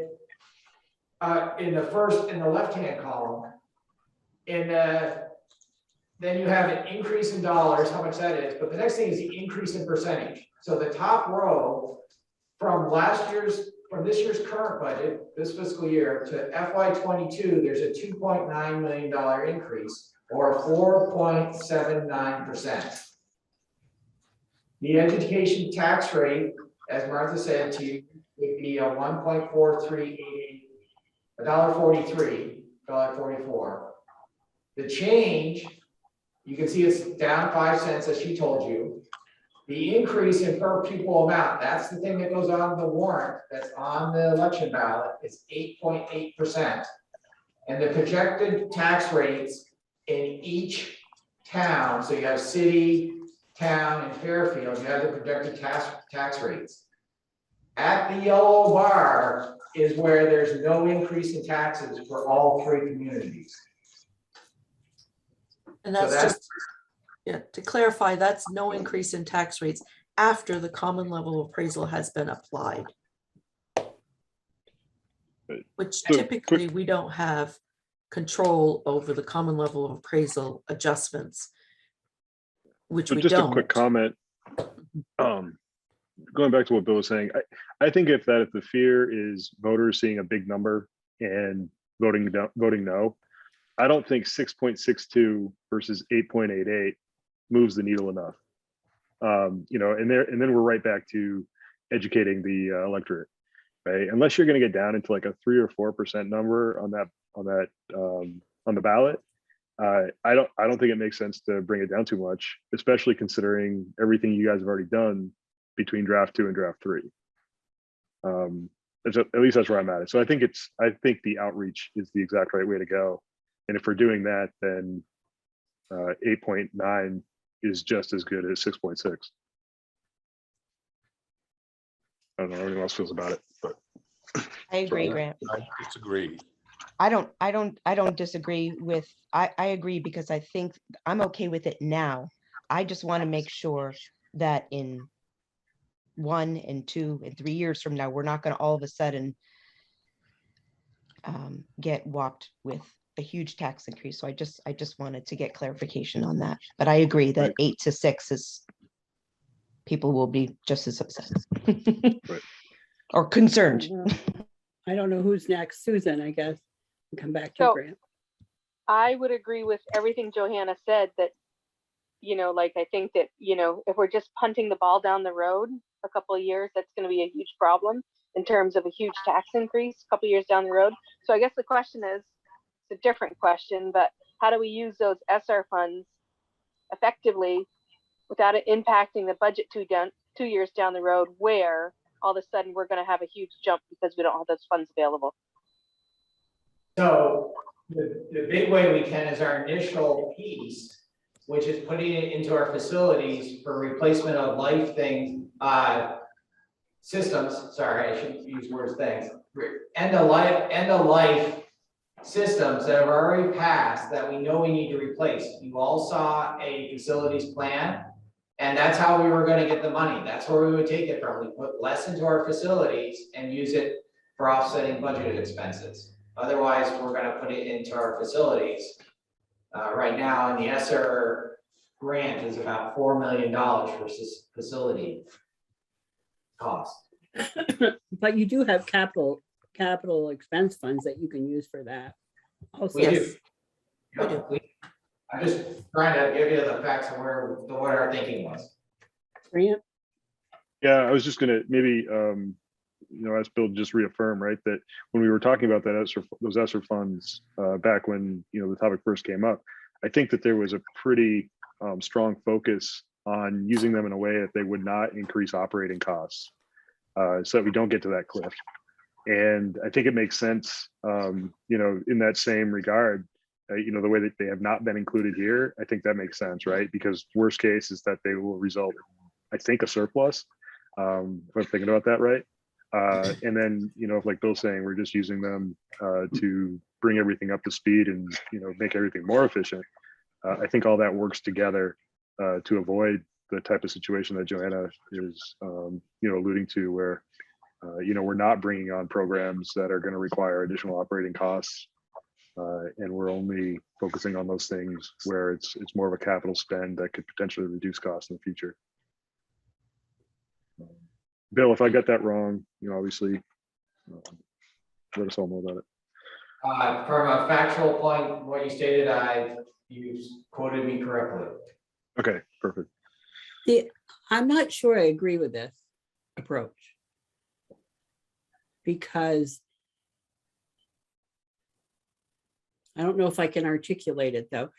in the left-hand column. Then you have an increase in dollars, how much that is, but the next thing is the increase in percentage. So the top row from this year's current budget, this fiscal year, to FY22, there's a $2.9 million increase, or 4.79%. The education tax rate, as Martha said to you, would be a 1.4388, $1.44. The change, you can see it's down 5 cents, as she told you. The increase in per pupil amount, that's the thing that goes on the warrant, that's on the election ballot, is 8.8%. And the projected tax rates in each town, so you have city, town, and Fairfield, you have the projected tax rates. At the yellow bar is where there's no increase in taxes for all 3 communities. And So that's just, yeah, to clarify, that's no increase in tax rates after the common level appraisal has been applied. Which So, typically we don't have control over the common level of appraisal adjustments. Which So we just don't. a quick comment. Going back to what Bill was saying, I think if the fear is voters seeing a big number and voting no, I don't think 6.62 versus 8.88 moves the needle enough. You know, and then we're right back to educating the electorate, right? Unless you're going to get down into like a 3 or 4% number on the ballot, I don't think it makes sense to bring it down too much, especially considering everything you guys have already done between draft 2 and draft 3. At least that's where I'm at it. So I think the outreach is the exact right way to go. And if we're doing that, then 8.9 is just as good as 6.6. I don't know how anyone else feels about it, but I agree, Grant. I disagree. I don't disagree with, I agree because I think I'm okay with it now. I just want to make sure that in 1 and 2 and 3 years from now, we're not going to all of a sudden get whopped with a huge tax increase. So I just wanted to get clarification on that. But I agree that 8 to 6 is, people will be just as upset or concerned. I don't know who's next. Susan, I guess. Come back to So- Grant. I would agree with everything Johanna said, that, like, I think that, if we're just punting the ball down the road a couple of years, that's going to be a huge problem in terms of a huge tax increase a couple of years down the road. So I guess the question is, it's a different question, but how do we use those ESSER funds effectively without it impacting the budget 2 years down the road, where all of a sudden we're going to have a huge jump because we don't have those funds available? So the big way we can is our initial piece, which is putting it into our facilities for replacement of life things, systems. Sorry, I shouldn't use words things. End of life systems that have already passed that we know we need to replace. You all saw a facilities plan, and that's how we were going to get the money. That's where we would take it from. We put less into our facilities and use it for offsetting budgeted expenses. Otherwise, we're going to put it into our facilities. Right now, and the ESSER grant is about $4 million for facility cost. But you do have capital expense funds that you can use for that. Also, We do. Yeah, I'm just trying to give you the facts of what our thinking was. Grant? yeah, I was just gonna maybe ask Bill to just reaffirm, right, that when we were talking about those ESSER funds back when the topic first came up, I think that there was a pretty strong focus on using them in a way that they would not increase operating costs, so that we don't get to that cliff. And I think it makes sense, in that same regard, the way that they have not been included here. I think that makes sense, right? Because worst case is that they will result in, I think, a surplus. If I'm thinking about that right. And then, like Bill's saying, we're just using them to bring everything up to speed and, make everything more efficient. I think all that works together to avoid the type of situation that Johanna is, alluding to, where, we're not bringing on programs that are going to require additional operating costs. And we're only focusing on those things where it's more of a capital spend that could potentially reduce costs in the future. Bill, if I got that wrong, obviously, let us all know about it. From a factual point, what you stated, you quoted me correctly. Okay, perfect. I'm not sure I agree with this approach, because I don't know if I can articulate it though.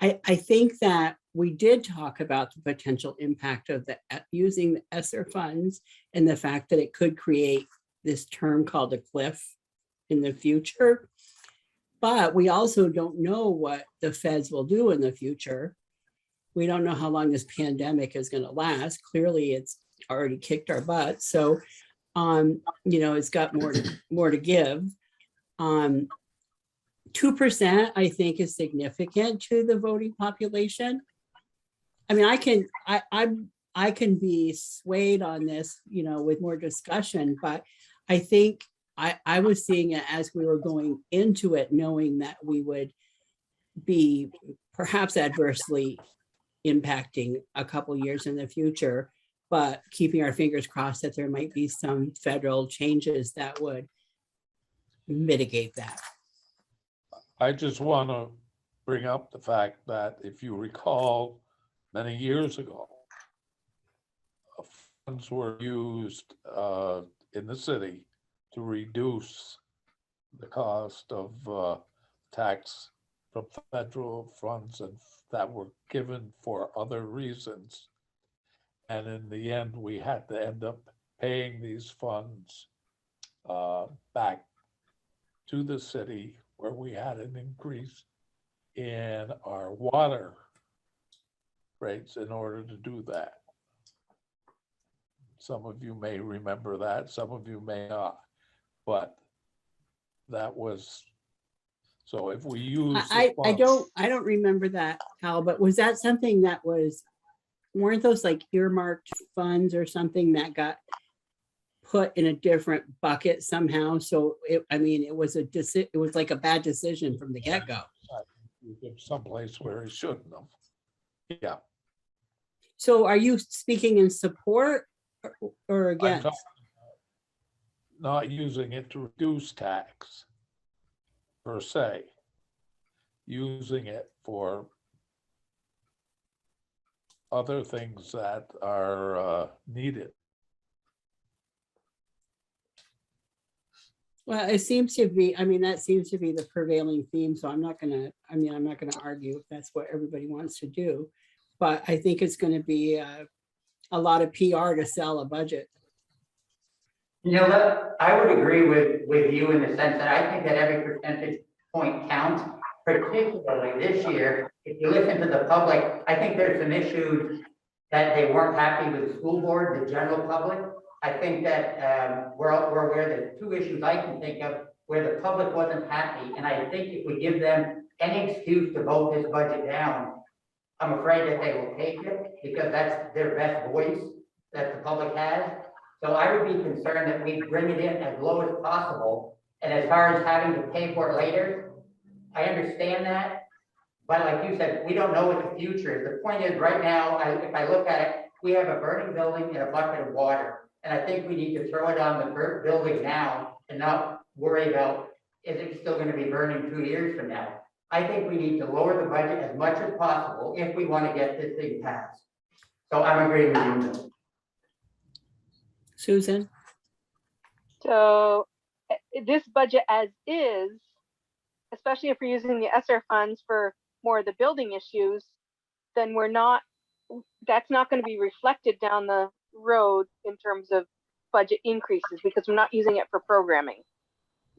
I think that we did talk about the potential impact of using the ESSER funds and the fact that it could create this term called a cliff in the future. But we also don't know what the feds will do in the future. We don't know how long this pandemic is going to last. Clearly, it's already kicked our butt. So, it's got more to give. 2%, I think, is significant to the voting population. I mean, I can be swayed on this, with more discussion, but I think I was seeing it as we were going into it, knowing that we would be perhaps adversely impacting a couple years in the future, but keeping our fingers crossed that there might be some federal changes that would mitigate that. I just want to bring up the fact that if you recall, many years ago, funds were used in the city to reduce the cost of tax from federal funds and that were given for other reasons. And in the end, we had to end up paying these funds back to the city, where we had an increase in our water rates in order to do that. Some of you may remember that, some of you may not, but that was, so if we use the I funds- don't remember that, Hal, but was that something that was, weren't those like earmarked funds or something that got put in a different bucket somehow? So I mean, it was like a bad decision from the get-go. You give someplace where it shouldn't have. Yeah. So are you speaking in support or I'm against? talking about not using it to reduce tax per se, using it for other things that are needed. Well, it seems to be, I mean, that seems to be the prevailing theme. So I'm not gonna argue if that's what everybody wants to do. But I think it's gonna be a lot of PR to sell a budget. You know, I would agree with you in the sense that I think that every percentage point counts, particularly this year. If you listen to the public, I think there's some issues that they weren't happy with the school board, the general public. I think that we're aware that two issues I can think of where the public wasn't happy. And I think if we give them any excuse to vote this budget down, I'm afraid that they will take it because that's their best voice that the public has. So I would be concerned that we bring it in as low as possible. And as far as having to pay for it later, I understand that. But like you said, we don't know what the future is. The point is right now, if I look at it, we have a burning building and a bucket of water. And I think we need to throw it on the building now and not worry about, is it still going to be burning 2 years from now? I think we need to lower the budget as much as possible if we want to get this thing passed. So I'm agreeing with you. Susan? So this budget as is, especially if we're using the ESSER funds for more of the building issues, then that's not going to be reflected down the road in terms of budget increases because we're not using it for programming,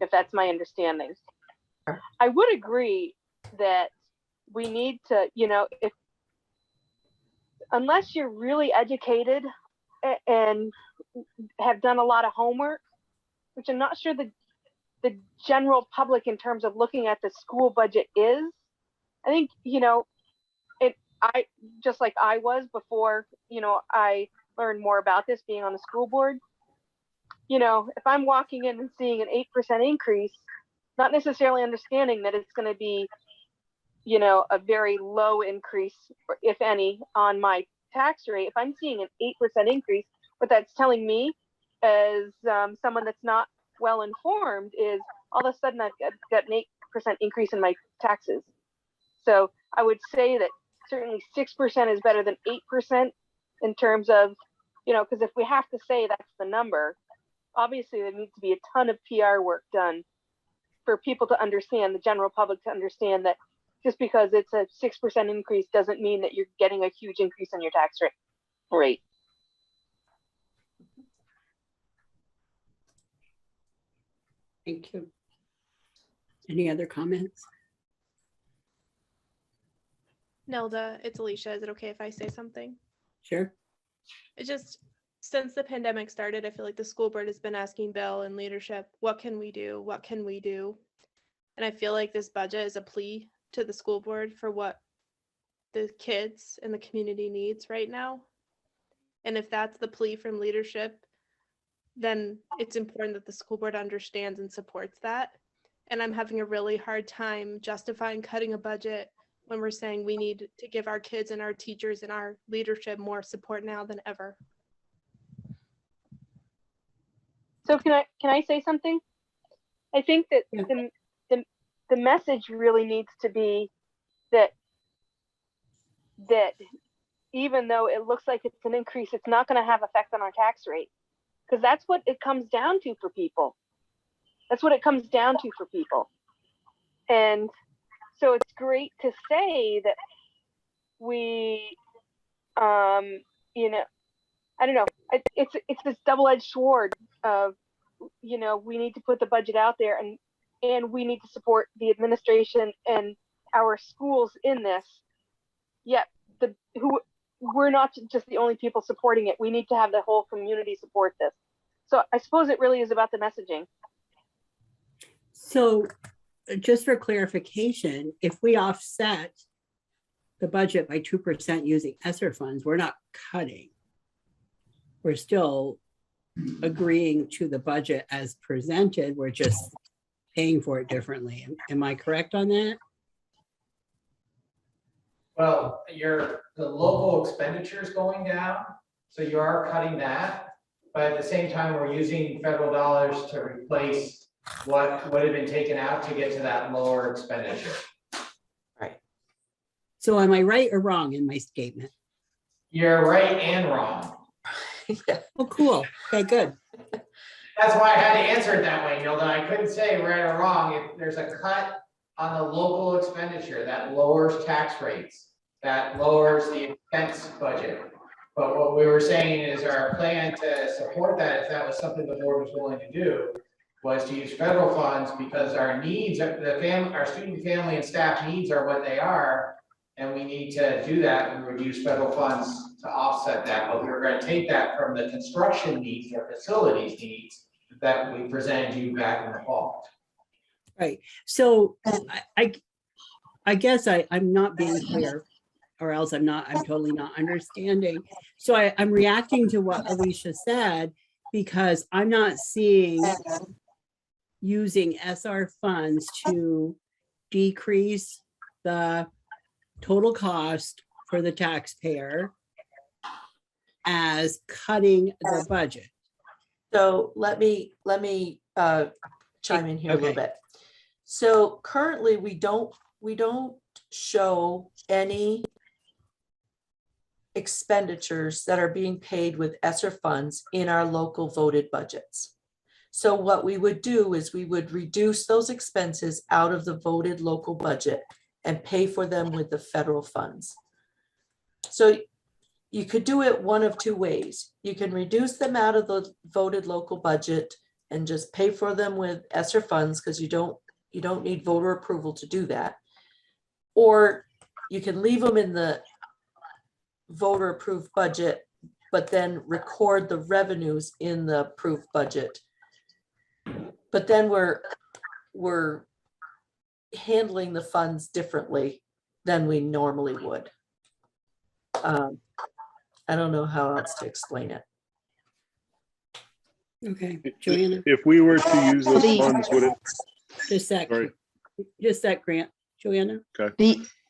if that's my understanding. I would agree that we need to, unless you're really educated and have done a lot of homework, which I'm not sure the general public in terms of looking at the school budget is. I think, I just like I was before, I learned more about this being on the school board. If I'm walking in and seeing an 8% increase, not necessarily understanding that it's going to be, a very low increase, if any, on my tax rate. If I'm seeing an 8% increase, what that's telling me as someone that's not well informed is all of a sudden I've got an 8% increase in my taxes. So I would say that certainly 6% is better than 8% in terms of, because if we have to say that's the number, obviously there needs to be a ton of PR work done for people to understand, the general public to understand that just because it's a 6% increase doesn't mean that you're getting a huge increase in your tax rate. Thank you. Any other comments? Nelda, it's Alicia. Is it okay if I say something? Sure. It just, since the pandemic started, I feel like the school board has been asking Bill and leadership, what can we do? What can we do? And I feel like this budget is a plea to the school board for what the kids and the community needs right now. And if that's the plea from leadership, then it's important that the school board understands and supports that. And I'm having a really hard time justifying cutting a budget when we're saying we need to give our kids and our teachers and our leadership more support now than ever. So can I say something? I think that the message really needs to be that even though it looks like it's an increase, it's not going to have effect on our tax rate. Because that's what it comes down to for people. That's what it comes down to for people. And so it's great to say that we, you know, I don't know, it's this double-edged sword of, you know, we need to put the budget out there, and we need to support the administration and our schools in this. Yet we're not just the only people supporting it. We need to have the whole community support this. So I suppose it really is about the messaging. So just for clarification, if we offset the budget by 2% using ESSER funds, we're not cutting. We're still agreeing to the budget as presented. We're just paying for it differently. Am I correct on that? Well, the local expenditure is going down, so you are cutting that. But at the same time, we're using federal dollars to replace what would have been taken out to get to that lower expenditure. Right. So am I right or wrong in my statement? You're right and wrong. Yeah. Oh, cool. Okay, good. That's why I had to answer it that way, Nilda. I couldn't say right or wrong. If there's a cut on the local expenditure, that lowers tax rates, that lowers the expense budget. But what we were saying is our plan to support that, if that was something the board was willing to do, was to use federal funds because our needs, our student, family, and staff needs are what they are. And we need to do that, and we would use federal funds to offset that. But we were going to take that from the construction needs or facilities needs that we presented you back in the fall. Right. So I guess I'm not being clear, or else I'm totally not understanding. So I'm reacting to what Alicia said, because I'm not seeing using SR funds to decrease the total cost for the taxpayer as cutting the budget. So let me chime in here a little bit. So currently we don't show any expenditures that are being paid with ESSER funds in our local voted budgets. So what we would do is we would reduce those expenses out of the voted local budget and pay for them with the federal funds. So you could do it one of two ways. You can reduce them out of the voted local budget and just pay for them with ESSER funds, because you don't need voter approval to do that. Or you can leave them in the voter approved budget, but then record the revenues in the approved budget. But then we're handling the funds differently than we normally would. I don't know how else to explain it. Okay, Joanna, If we were to use those funds, would it? just that grant, Joanna.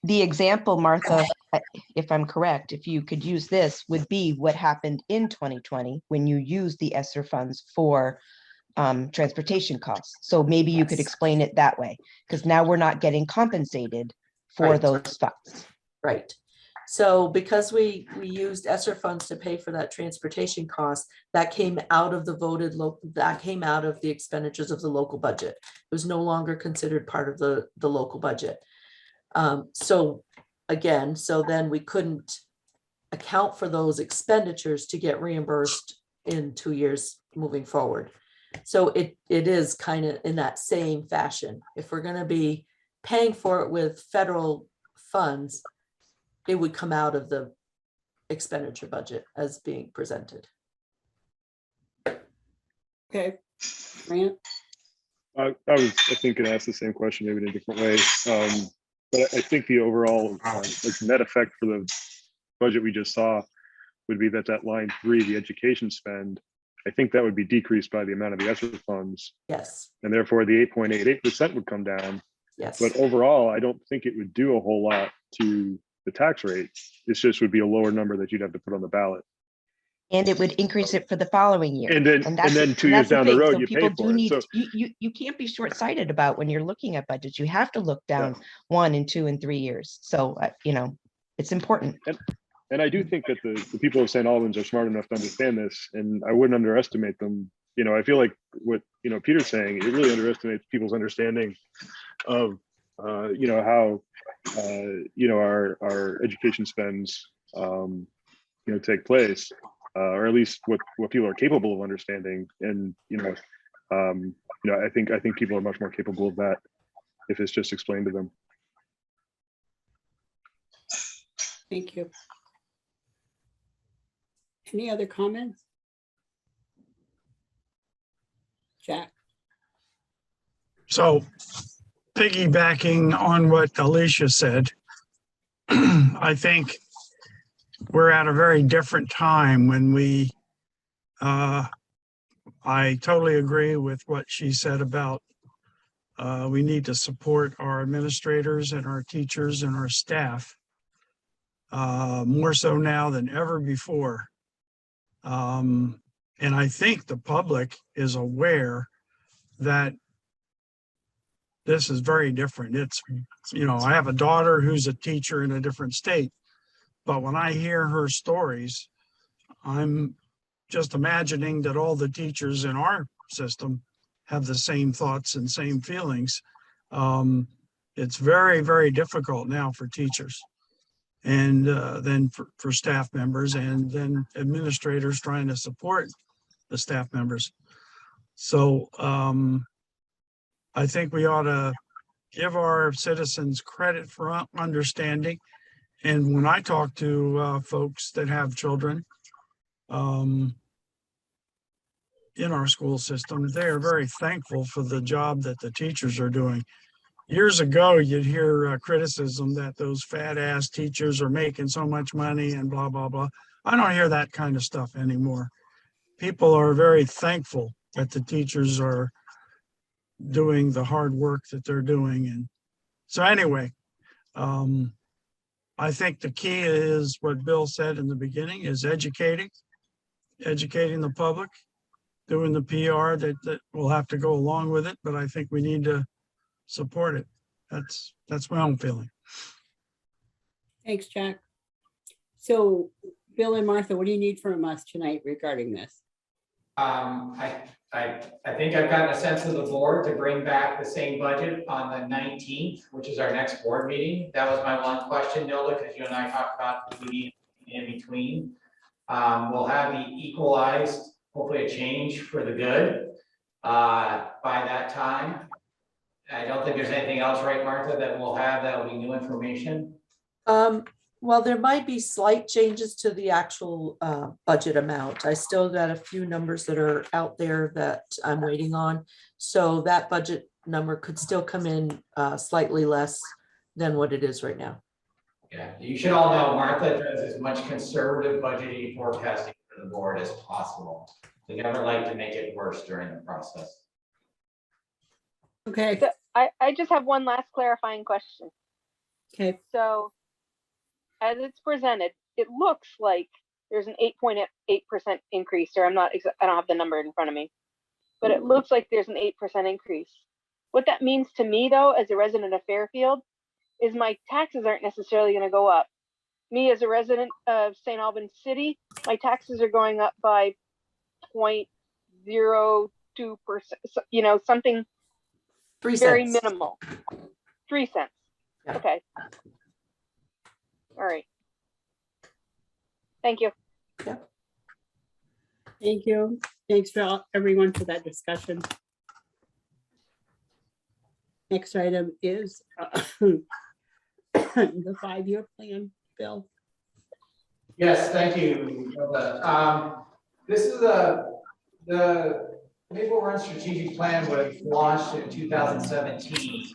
The example, Martha, if I'm correct, if you could use this, would be what happened in 2020 when you used the ESSER funds for transportation costs. So maybe you could explain it that way, because now we're not getting compensated for those funds. Right. So because we used ESSER funds to pay for that transportation cost, that came out of the came out of the expenditures of the local budget. It was no longer considered part of the local budget. So then we couldn't account for those expenditures to get reimbursed in 2 years moving forward. So it is kind of in that same fashion. If we're going to be paying for it with federal funds, it would come out of the expenditure budget as being presented. Okay, Grant. I was, I think, gonna ask the same question, maybe in a different way. But I think the overall like net effect for the budget we just saw would be that line 3, the education spend, I think that would be decreased by the amount of the ESSER funds. Yes. And therefore the 8.88% would come down. Yes. But overall, I don't think it would do a whole lot to the tax rate. It just would be a lower number that you'd have to put on the ballot. And it would increase it for the following year. And then 2 years down the road, you pay for it. So you can't be short-sighted about when you're looking at budgets. You have to look down 1 and 2 and 3 years. So, it's important. And I do think that the people of St. Albans are smart enough to understand this, and I wouldn't underestimate them. You know, I feel like what, you know, Peter's saying, it really underestimates people's understanding of, you know, how, you know, our education spends, you know, take place, or at least what people are capable of understanding. And, you know, I think people are much more capable of that if it's just explained to them. Thank you. Any other comments? Jack? So piggybacking on what Alicia said, I think we're at a very different time when I totally agree with what she said about we need to support our administrators and our teachers and our staff more so now than ever before. And I think the public is aware that this is very different. It's, you know, I have a daughter who's a teacher in a different state, but when I hear her stories, I'm just imagining that all the teachers in our system have the same thoughts and same feelings. It's very, very difficult now for teachers, and then for staff members, and then administrators trying to support the staff members. So I think we ought to give our citizens credit for understanding. And when I talk to folks that have children in our school system, they are very thankful for the job that the teachers are doing. Years ago, you'd hear criticism that those fat ass teachers are making so much money and blah, blah, blah. I don't hear that kind of stuff anymore. People are very thankful that the teachers are doing the hard work that they're doing. And so anyway, I think the key is what Bill said in the beginning, is educating the public, doing the PR that will have to go along with it. But I think we need to support it. That's my own feeling. Thanks, Jack. So Bill and Martha, what do you need from us tonight regarding this? I think I've gotten a sense of the board to bring back the same budget on the 19th, which is our next board meeting. That was my one question, Nilda, because you and I talked about the meeting in between. We'll have the equalized, hopefully a change for the good by that time. I don't think there's anything else, right, Martha, that we'll have that will be new information? Well, there might be slight changes to the actual budget amount. I still got a few numbers that are out there that I'm waiting on. So that budget number could still come in slightly less than what it is right now. Yeah, you should all know Martha does as much conservative budgeting forecasting for the board as possible. We never like to make it worse during the process. Okay. So I just have one last clarifying question. Okay. So as it's presented, it looks like there's an 8.8% increase, or I don't have the number in front of me, but it looks like there's an 8% increase. What that means to me, though, as a resident of Fairfield, is my taxes aren't necessarily going to go up. Me, as a resident of St. Albans City, my taxes are going up by 0.02%, you know, something 3 very cents. minimal. 3 cents. Yeah. Okay. All right. Thank you. Yeah. Thank you. Thanks for everyone for that discussion. Next item is the 5-year plan, Bill. Yes, thank you. This is the Maple Run Strategic Plan was launched in 2017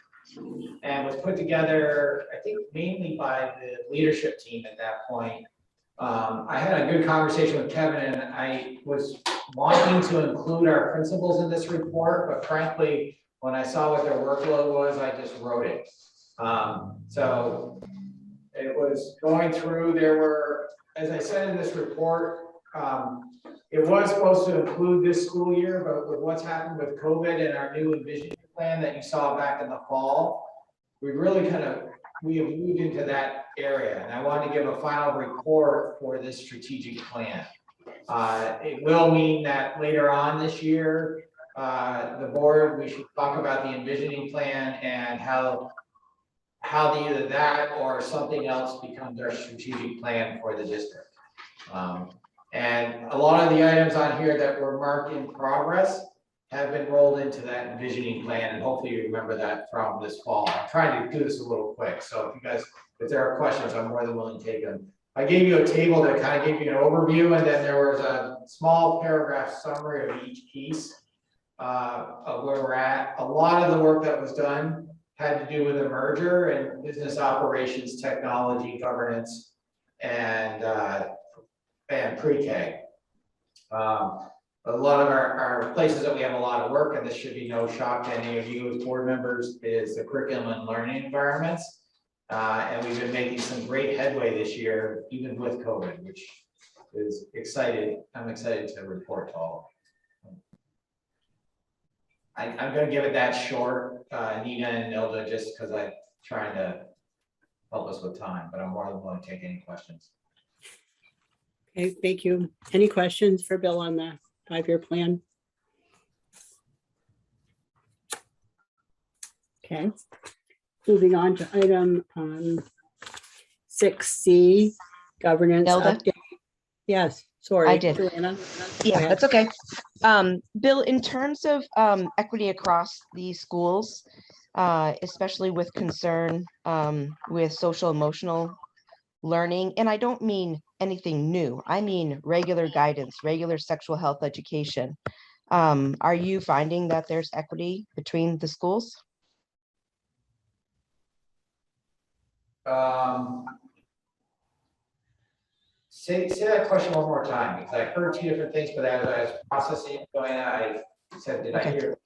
and was put together, I think, mainly by the leadership team at that point. I had a good conversation with Kevin, and I was wanting to include our principals in this report, but frankly, when I saw what their workload was, I just wrote it. So it was going through, there were, as I said in this report, it was supposed to include this school year, but with what's happened with COVID and our new Envision plan that you saw back in the fall, we really kind of we have moved into that area, and I want to give a final report for this strategic plan. It will mean that later on this year, the board, we should talk about the envisioning plan and how either that or something else becomes our strategic plan for the district. And a lot of the items on here that were marked in progress have been rolled into that envisioning plan, and hopefully you remember that from this fall. I'm trying to do this a little quick, so if there are questions, I'm more than willing to take them. I gave you a table that kind of gave you an overview, and then there was a small paragraph summary of each piece of where we're at. A lot of the work that was done had to do with a merger and business operations, technology, governance, and pre-K. A lot of our places that we have a lot of work, and this should be no shock to any of you as board members, is the curriculum and learning environments. And we've been making some great headway this year, even with COVID, which is exciting. I'm excited to report to all. I'm going to give it that short, Nina and Nilda, just because I'm trying to help us with time, but I'm more than willing to take any questions. Okay, thank you. Any questions for Bill on the 5-year plan? Okay, moving on to item 6C, governance Nelda? update. Yes, sorry. I did. Joanna, go Yeah, ahead. that's okay. Bill, in terms of equity across the schools, especially with concern with social emotional learning, and I don't mean anything new, I mean regular guidance, regular sexual health education. Are you finding that there's equity between the schools? Say that question one more time, because I heard two different things, but as I was processing it, I said, did I hear?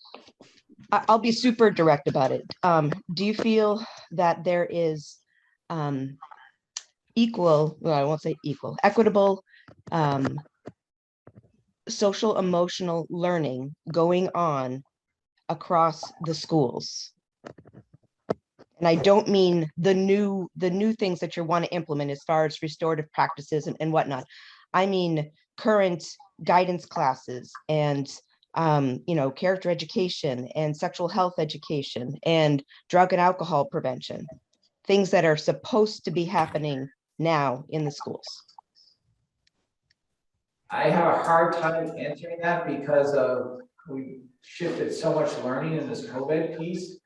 I'll be super direct about it. Do you feel that there is equal, well, I won't say equal, equitable social emotional learning going on across the schools? And I don't mean the new things that you want to implement as far as restorative practices and whatnot. I mean current guidance classes and character education and sexual health education and drug and alcohol prevention, things that are supposed to be happening now in the schools. I have a hard time answering that because we shifted so much learning in this COVID piece.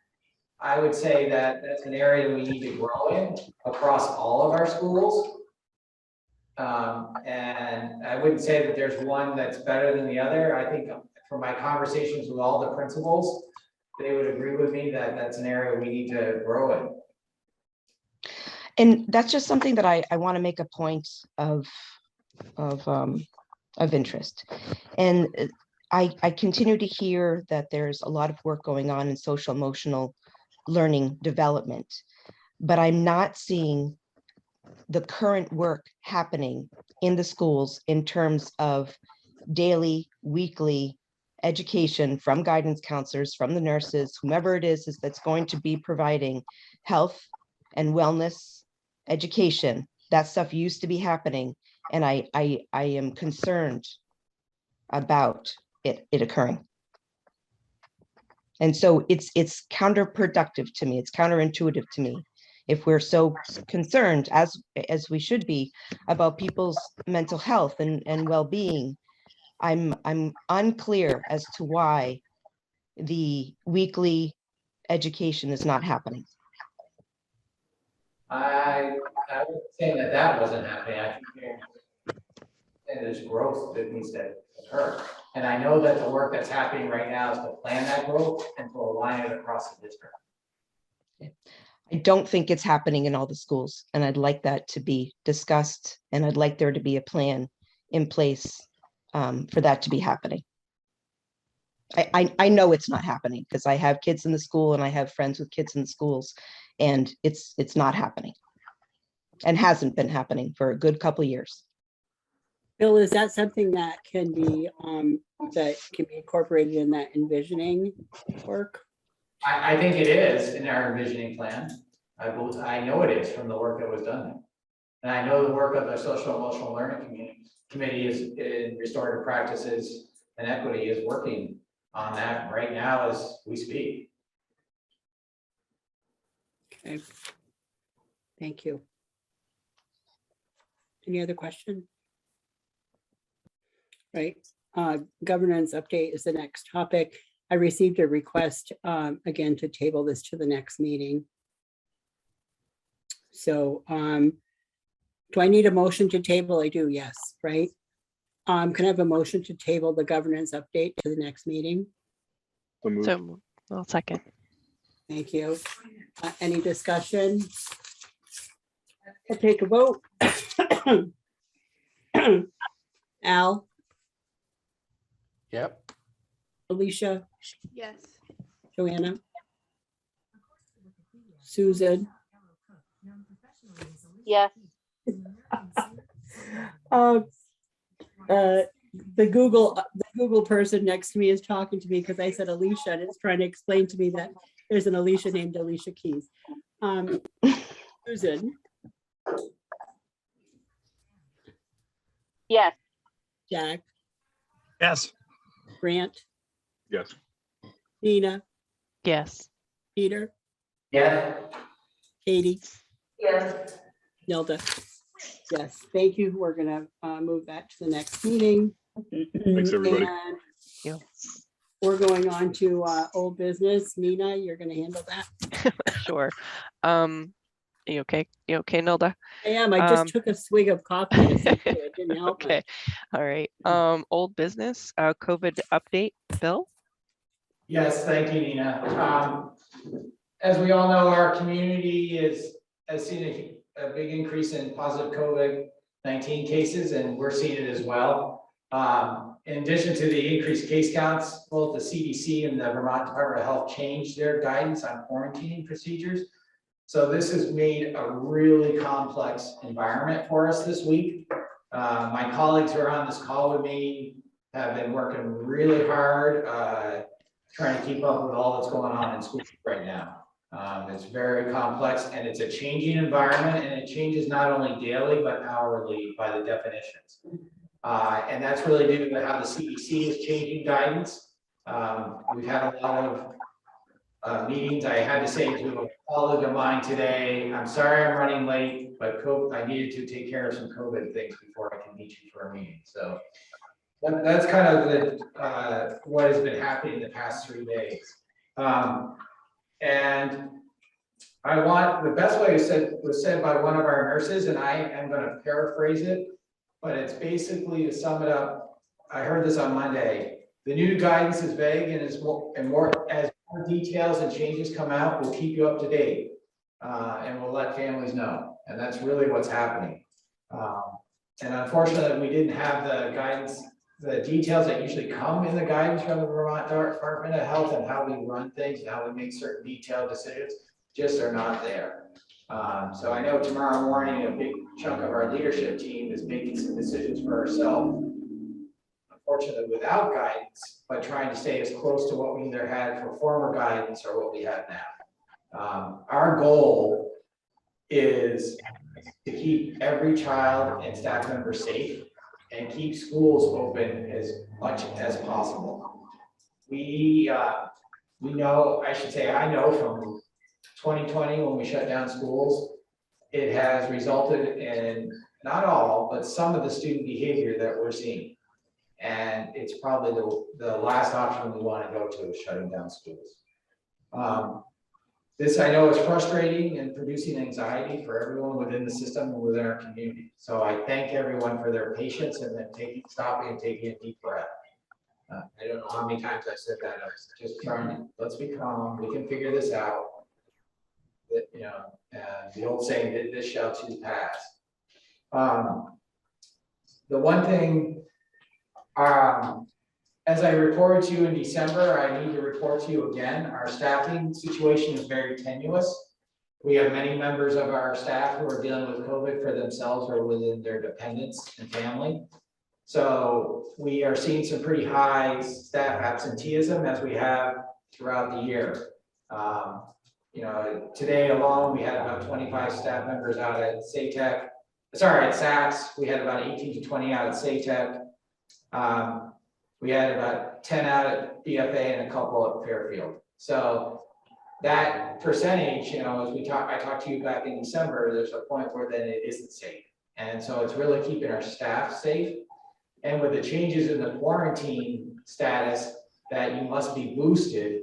I would say that that's an area we need to grow in across all of our schools. And I wouldn't say that there's one that's better than the other. I think from my conversations with all the principals, they would agree with me that that's an area we need to grow in. And that's just something that I want to make a point of interest. And I continue to hear that there's a lot of work going on in social emotional learning development, but I'm not seeing the current work happening in the schools in terms of daily, weekly education from guidance counselors, from the nurses, whomever it is that's going to be providing health and wellness education. That stuff used to be happening, and I am concerned about it occurring. And so it's counterproductive to me. It's counterintuitive to me. If we're so concerned, as we should be, about people's mental health and well-being, I'm unclear as to why the weekly education is not happening. I would say that wasn't happening. I think there's growth that needs to occur. And I know that the work that's happening right now is to plan that growth and to align it across the district. I don't think it's happening in all the schools, and I'd like that to be discussed, and I'd like there to be a plan in place for that to be happening. I know it's not happening because I have kids in the school and I have friends with kids in the schools, and it's not happening and hasn't been happening for a good couple of years. Bill, is that something that can be incorporated in that envisioning work? I think it is in our envisioning plan. I know it is from the work that was done there. And I know the work of the social emotional learning committee is in restorative practices and equity is working on that right now as we speak. Okay. Thank you. Any other question? Right, governance update is the next topic. I received a request again to table this to the next meeting. So do I need a motion to table? I do, yes, right? Can I have a motion to table the governance update to the next meeting? So moved. So I'll second. Thank you. Any discussion? I'll take a vote. Al, Yep. Alicia, Yes. Joanna, Susan. Yes. The Google person next to me is talking to me because I said Alicia and it's trying to explain to me that there's an Alicia named Alicia Keys. Susan, Yes. Jack, Yes. Grant, Yes. Nina, Yes. Peter, Yeah. Katie, Yes. Nelda. Yes, thank you. We're gonna move that to the next meeting. Thanks, everybody. And Yeah. we're going on to old business. Nina, you're gonna handle that. Sure. You okay? You okay, Nilda? I am. I just Um, took a swig of coffee. To see if it didn't help much. Okay. All right. Old business, COVID update, Bill? Yes, thank you, Nina. As we all know, our community has seen a big increase in positive COVID-19 cases, and we're seeing it as well. In addition to the increased case counts, both the CDC and the Vermont Department of Health changed their guidance on quarantining procedures. So this has made a really complex environment for us this week. My colleagues who are on this call with me have been working really hard, trying to keep up with all that's going on in school right now. It's very complex and it's a changing environment, and it changes not only daily, but hourly by the definitions. And that's really due to how the CDC is changing guidance. We've had a lot of meetings. I had to say to a colleague of mine today, I'm sorry I'm running late, but I needed to take care of some COVID things before I can meet you for a meeting. So that's kind of the what has been happening in the past 3 days. And the best way was said by one of our nurses, and I am going to paraphrase it, but it's basically, to sum it up, I heard this on Monday. The new guidance is vague and as more details and changes come out, we'll keep you up to date, and we'll let families know. And that's really what's happening. And unfortunately, we didn't have the guidance, the details that usually come in the guidance from the Vermont Department of Health and how we run things and how we make certain detailed decisions, just are not there. So I know tomorrow morning, a big chunk of our leadership team is making some decisions for ourselves, unfortunately without guidance, but trying to stay as close to what we either had for former guidance or what we have now. Our goal is to keep every child and staff member safe and keep schools open as much as possible. We know, I know from 2020 when we shut down schools, it has resulted in not all, but some of the student behavior that we're seeing. And it's probably the last option we want to go to is shutting down schools. This I know is frustrating and producing anxiety for everyone within the system and within our community. So I thank everyone for their patience and then stopping and taking a deep breath. I don't know how many times I said that. I was just trying to, let's be calm. We can figure this out. That, you know, the old saying that this shall too pass. The one thing, as I reported to you in December, I need to report to you again. Our staffing situation is very tenuous. We have many members of our staff who are dealing with COVID for themselves or within their dependents and family. So we are seeing some pretty high staff absenteeism as we have throughout the year. You know, today alone, we had about 25 staff members out at SATEC. Sorry, at SACS, we had about 18 to 20 out at SATEC. We had about 10 out at BFA and a couple at Fairfield. So that percentage, you know, as I talked to you back in December, there's a point where then it isn't safe. And so it's really keeping our staff safe. And with the changes in the quarantine status that you must be boosted,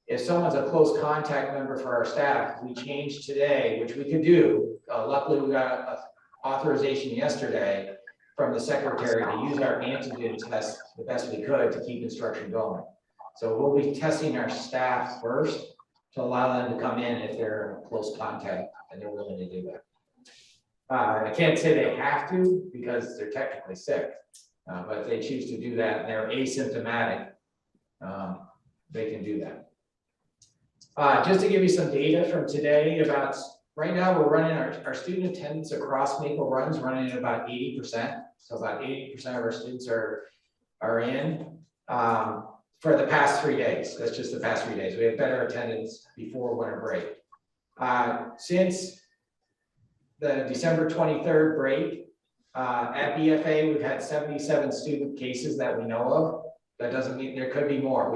if someone's a close contact member for our staff, we changed today, which we could do. Luckily, we got a authorization yesterday from the secretary to use our antigen test the best we could to keep instruction going. So we'll be testing our staff first to allow them to come in if they're in close contact and they're willing to do that. I can't say they have to because they're technically sick, but if they choose to do that and they're asymptomatic, they can do that. Just to give you some data from today about, right now we're running our student attendance across Maple Run's running at about 80%. So about 80% of our students are in for the past 3 days. That's just the past 3 days. We had better attendance before winter break. Since the December 23rd break, at BFA, we've had 77 student cases that we know of. That doesn't mean there could be more.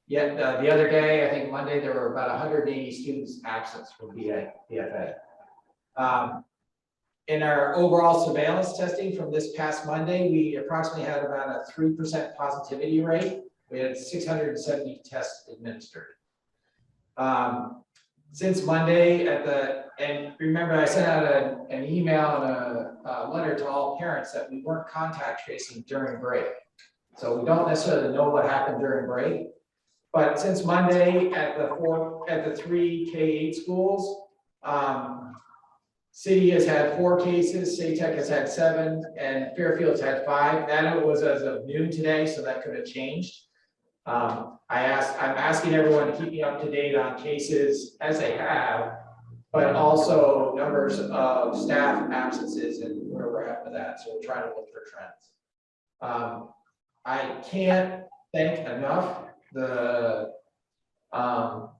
Yet the other day, I think Monday, there were about 180 students absent from BFA. In our overall surveillance testing from this past Monday, we approximately had about a 3% positivity rate. We had 670 tests administered. Since Monday and remember I sent out an email and a letter to all parents that we weren't contact tracing during break. So we don't necessarily know what happened during break. But since Monday at the 3 K-8 schools, City has had 4 cases, SATEC has had 7, and Fairfield's had 5. That was as of noon today, so that could have changed. I'm asking everyone to keep me up to date on cases as they have, but also numbers of staff absences and where we're at with that. So we're trying to look for trends. I can't thank enough the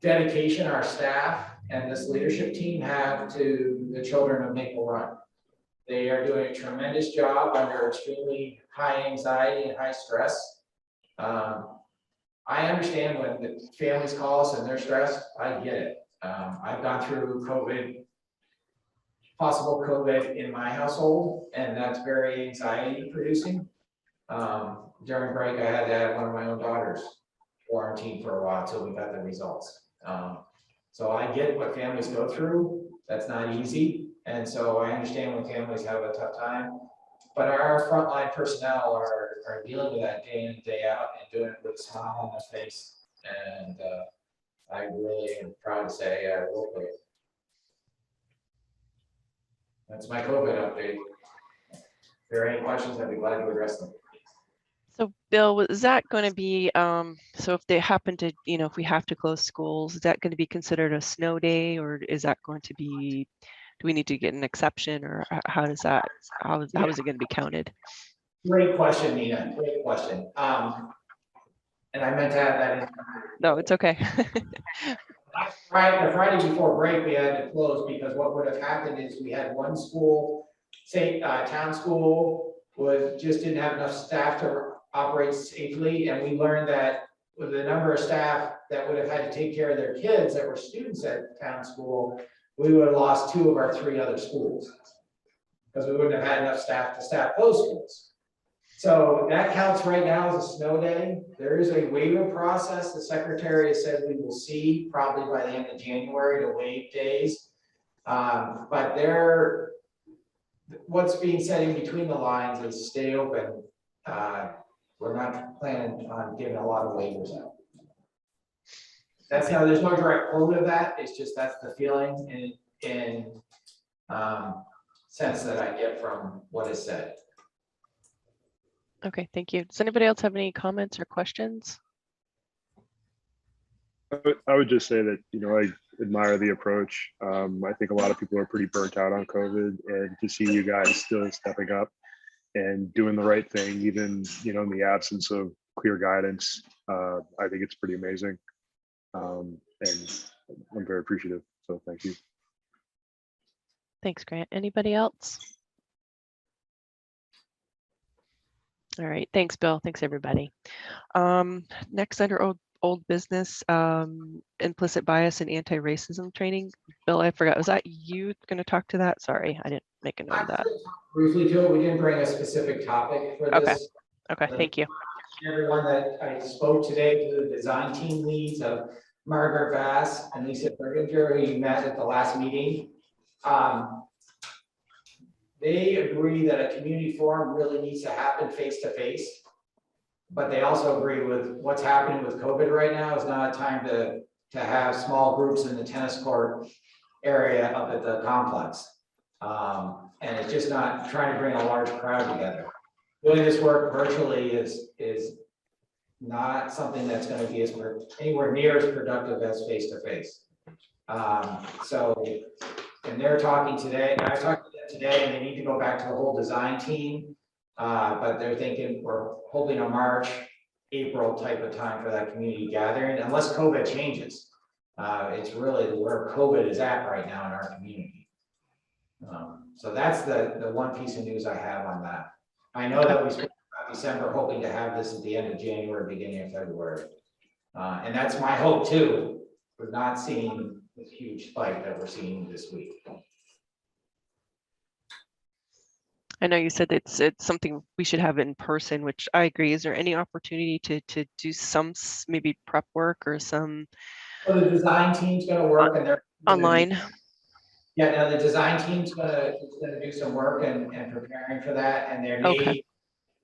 dedication our staff and this leadership team have to the children of Maple Run. They are doing a tremendous job under extremely high anxiety and high stress. I understand when the families call us and they're stressed, I get it. I've gone through possible COVID in my household, and that's very anxiety producing. During break, I had to have one of my own daughters quarantine for a while till we got the results. So I get what families go through. That's not easy. And so I understand when families have a tough time, but our frontline personnel are dealing with that day in and day out and doing it with a smile on their face. And I really am proud to say I will do it. That's my COVID update. If there are any questions, I'd be glad to address them. So Bill, is that going to be, so if they happen to, you know, if we have to close schools, is that going to be considered a snow day, or is that going to be, do we need to get an exception, or how is it going to be counted? Great question, Nina, great question. And I meant to add that in. No, it's okay. Right, the Friday before break, we had to close because what would have happened is we had one school, say, town school, just didn't have enough staff to operate safely, and we learned that with the number of staff that would have had to take care of their kids that were students at town school, we would have lost 2 of our 3 other schools because we wouldn't have had enough staff to staff those schools. So that counts right now as a snow day. There is a waiver process. The secretary has said we will see probably by the end of January to waive days. But what's being said in between the lines is stay open. We're not planning on giving a lot of waivers out. That's how there's no direct quote of that. It's just that's the feeling in sense that I get from what is said. Okay, thank you. Does anybody else have any comments or questions? I would just say that, you know, I admire the approach. I think a lot of people are pretty burnt out on COVID, and to see you guys still stepping up and doing the right thing, even, you know, in the absence of clear guidance, I think it's pretty amazing. And I'm very appreciative. So thank you. Thanks, Grant. Anybody else? All right, thanks, Bill. Thanks, everybody. Next, under old business, implicit bias and anti-racism training. Bill, I forgot, was that you going to talk to that? Sorry, I didn't make a note of that. Briefly to it, we didn't bring a specific topic for Okay. this. Okay, thank you. Everyone that I spoke today, to the design team leads of Margaret Vass and Lisa Berginger, who you met at the last meeting. They agree that a community forum really needs to happen face to face. But they also agree with what's happening with COVID right now is not a time to have small groups in the tennis court area up at the complex. And it's just not trying to bring a large crowd together. Doing this work virtually is not something that's going to be anywhere near as productive as face to face. And they're talking today, and I talked to them today, and they need to go back to the whole design team. But they're thinking we're hoping a March, April type of time for that community gathering, unless COVID changes. It's really where COVID is at right now in our community. So that's the one piece of news I have on that. I know that we spoke about December, hoping to have this at the end of January, beginning of February. And that's my hope too, for not seeing this huge spike that we're seeing this week. I know you said it's something we should have in person, which I agree. Is there any opportunity to do some maybe prep work or some? So the design team's going to work, and they're online. Yeah, now the design team's gonna do some work and preparing for that, and there may be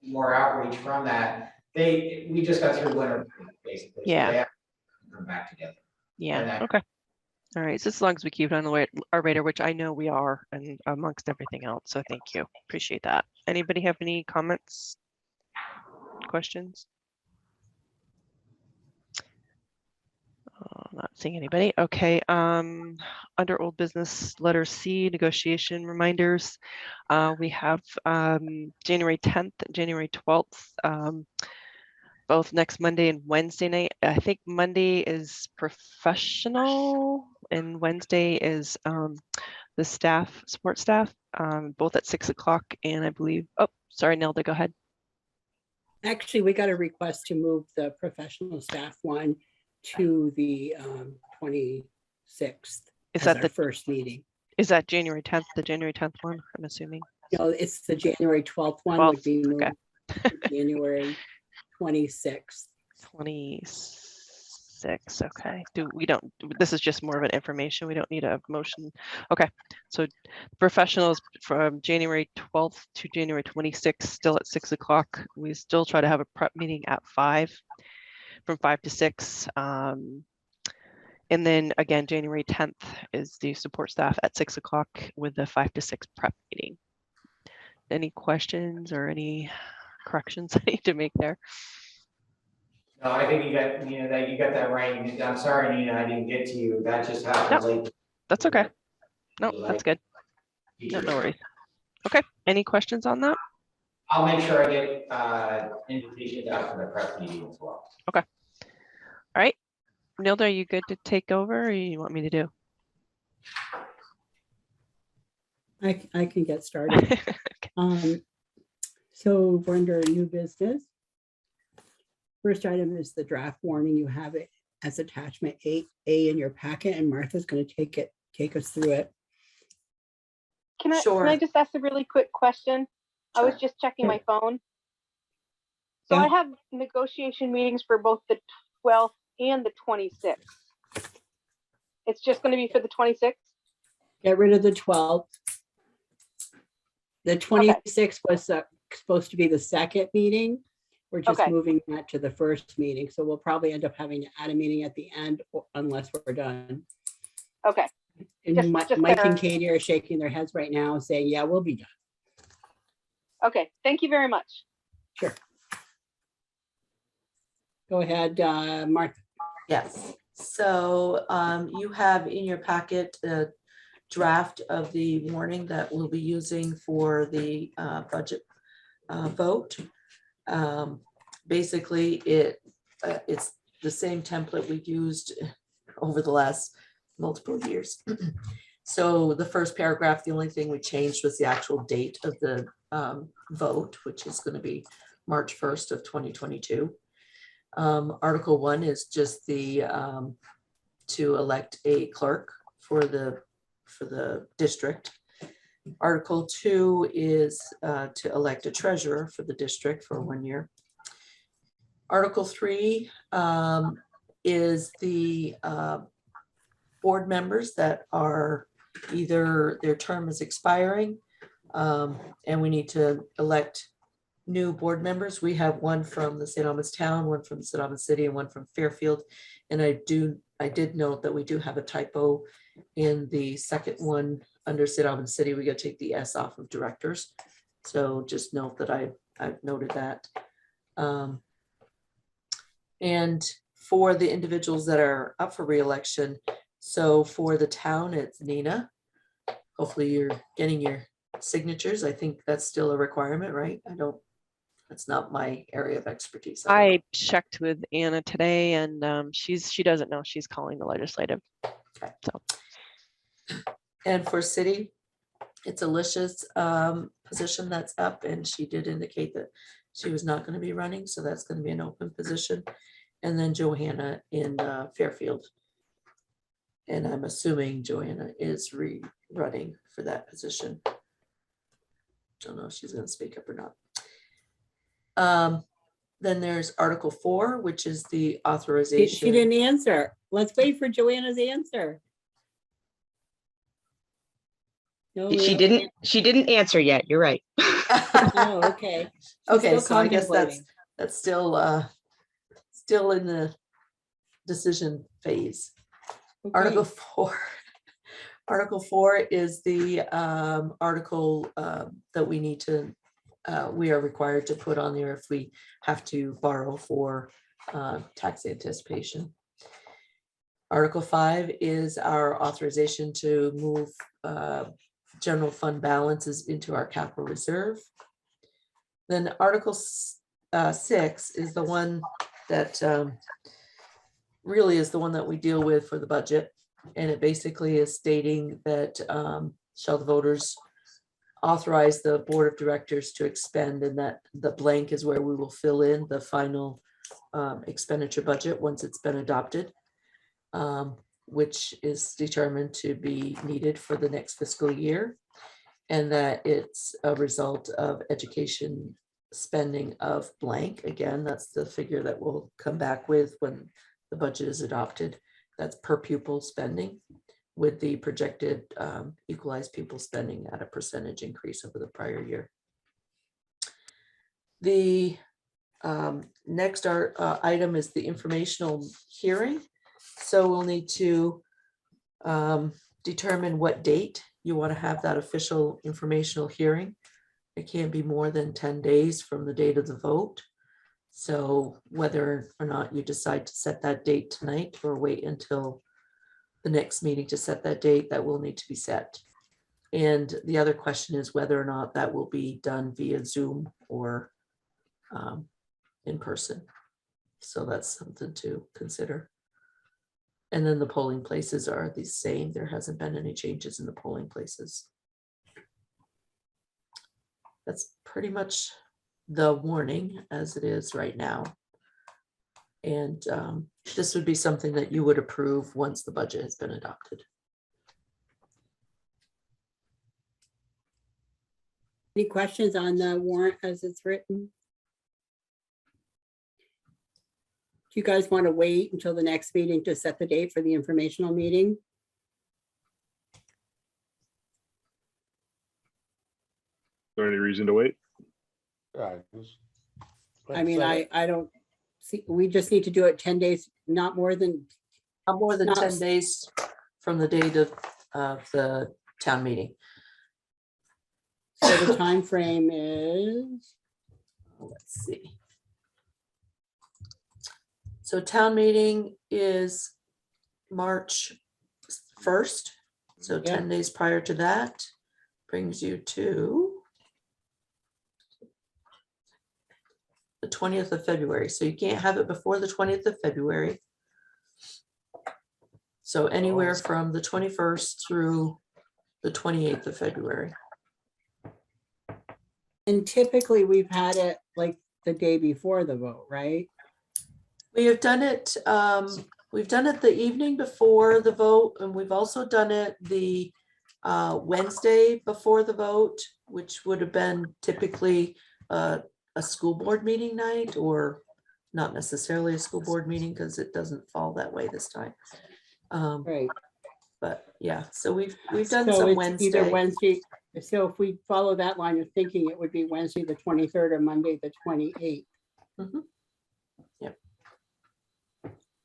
more outreach from that. We just got through winter basically. Yeah. So they have to come back together. Yeah. Okay. All right. So as long as we keep it on our radar, which I know we are, and amongst everything else. So thank you. Appreciate that. Anybody have any comments, questions? Not seeing anybody. Okay. Under old business, letter C, negotiation reminders. We have January 10th, January 12th, both next Monday and Wednesday night. I think Monday is professional and Wednesday is the staff, support staff, both at 6 o'clock. And I believe, oh, sorry, Nelda, go ahead. Actually, we got a request to move the professional staff one to the 26th. Is that the first meeting? Is that January 10th, the January 10th one, I'm assuming? No, it's the January 12th one. 12th, would be moved okay. to January 26th. 26, okay. This is just more of an information. We don't need a motion. Okay, so professionals from January 12th to January 26th, still at 6 o'clock. We still try to have a prep meeting at 5, from 5 to 6. And then again, January 10th is the support staff at 6 o'clock with the 5 to 6 prep meeting. Any questions or any corrections I need to make there? No, I think you got that right. I'm sorry, Nina, I didn't get to you. That just happened late. That's okay. No, that's good. No worries. Okay, any questions on that? I'll make sure I get invitations out for the prep meeting as well. Okay. All right. Nilda, are you good to take over or you want me to do? I can get started. Okay. So we're under new business. First item is the draft warning. You have it as attachment 8A in your packet, and Martha's going to take us through it. Can I just ask a really quick question? I was just checking my phone. So Yeah. I have negotiation meetings for both the 12th and the 26th. It's just going to be for the 26th? Get rid of the 12th. The 26th was supposed to be the second meeting. We're just moving that to the first meeting. So we'll probably end up having to add a meeting at the end unless we're done. Okay. And Mike and Katie are shaking their heads right now saying, yeah, we'll be done. Okay, thank you very much. Sure. Go ahead, Martha. Yes, so you have in your packet a draft of the warning that we'll be using for the budget vote. Basically, it's the same template we've used over the last multiple years. So the first paragraph, the only thing we changed was the actual date of the vote, which is going to be March 1st of 2022. Article 1 is just the to elect a clerk for the district. Article 2 is to elect a treasurer for the district for 1 year. Article 3 is the board members that are either their term is expiring and we need to elect new board members. We have one from the St. Albans town, one from St. Albans city, and one from Fairfield. And I did note that we do have a typo in the second one under St. Albans city. We got to take the S off of directors. So just note that I've noted that. And for the individuals that are up for re-election, so for the town, it's Nina. Hopefully you're getting your signatures. I think that's still a requirement, right? That's not my area of expertise. I checked with Anna today, and she doesn't know she's calling the legislative. Okay. So. And for city, it's Alicia's position that's up, and she did indicate that she was not going to be running, so that's going to be an open position. And then Johanna in Fairfield. And I'm assuming Joanna is running for that position. Don't know if she's going to speak up or not. Then there's Article 4, which is the authorization. She didn't answer. Let's wait for Joanna's answer. No, She didn't answer yet. You're right. Oh, okay. Okay, Still so I guess contemplating. that's still in the decision phase. Okay. Article 4 is the article that we are required to put on there if we have to borrow for tax anticipation. Article 5 is our authorization to move general fund balances into our capital reserve. Then Article 6 is the one that really is the one that we deal with for the budget. And it basically is stating that shall the voters authorize the board of directors to expend, and that the blank is where we will fill in the final expenditure budget once it's been adopted, which is determined to be needed for the next fiscal year. And that it's a result of education spending of blank. Again, that's the figure that we'll come back with when the budget is adopted. That's per pupil spending with the projected equalized pupil spending at a percentage increase over the prior year. The next item is the informational hearing. So we'll need to determine what date you want to have that official informational hearing. It can't be more than 10 days from the date of the vote. So whether or not you decide to set that date tonight or wait until the next meeting to set that date, that will need to be set. And the other question is whether or not that will be done via Zoom or in person. So that's something to consider. And then the polling places are the same. There hasn't been any changes in the polling places. That's pretty much the warning as it is right now. And this would be something that you would approve once the budget has been adopted. Any questions on the warrant as it's written? Do you guys want to wait until the next meeting to set the date for the informational meeting? Is there any reason to wait? I mean, I don't see, we just need to do it 10 days, not more than. More than Not- 10 days from the date of the town meeting. So the time frame is, Let's see. So town meeting is March 1st. So 10 days prior to that brings you to the 20th of February. So you can't have it before the 20th of February. So anywhere from the 21st through the 28th of February. And typically we've had it like the day before the vote, right? We have done it, we've done it the evening before the vote, and we've also done it the Wednesday before the vote, which would have been typically a school board meeting night, or not necessarily a school board meeting because it doesn't fall that way this time. Right. But yeah, so we've done So some it's either Wednesday. Wednesday. So if we follow that line of thinking, it would be Wednesday, the 23rd or Monday, the 28th.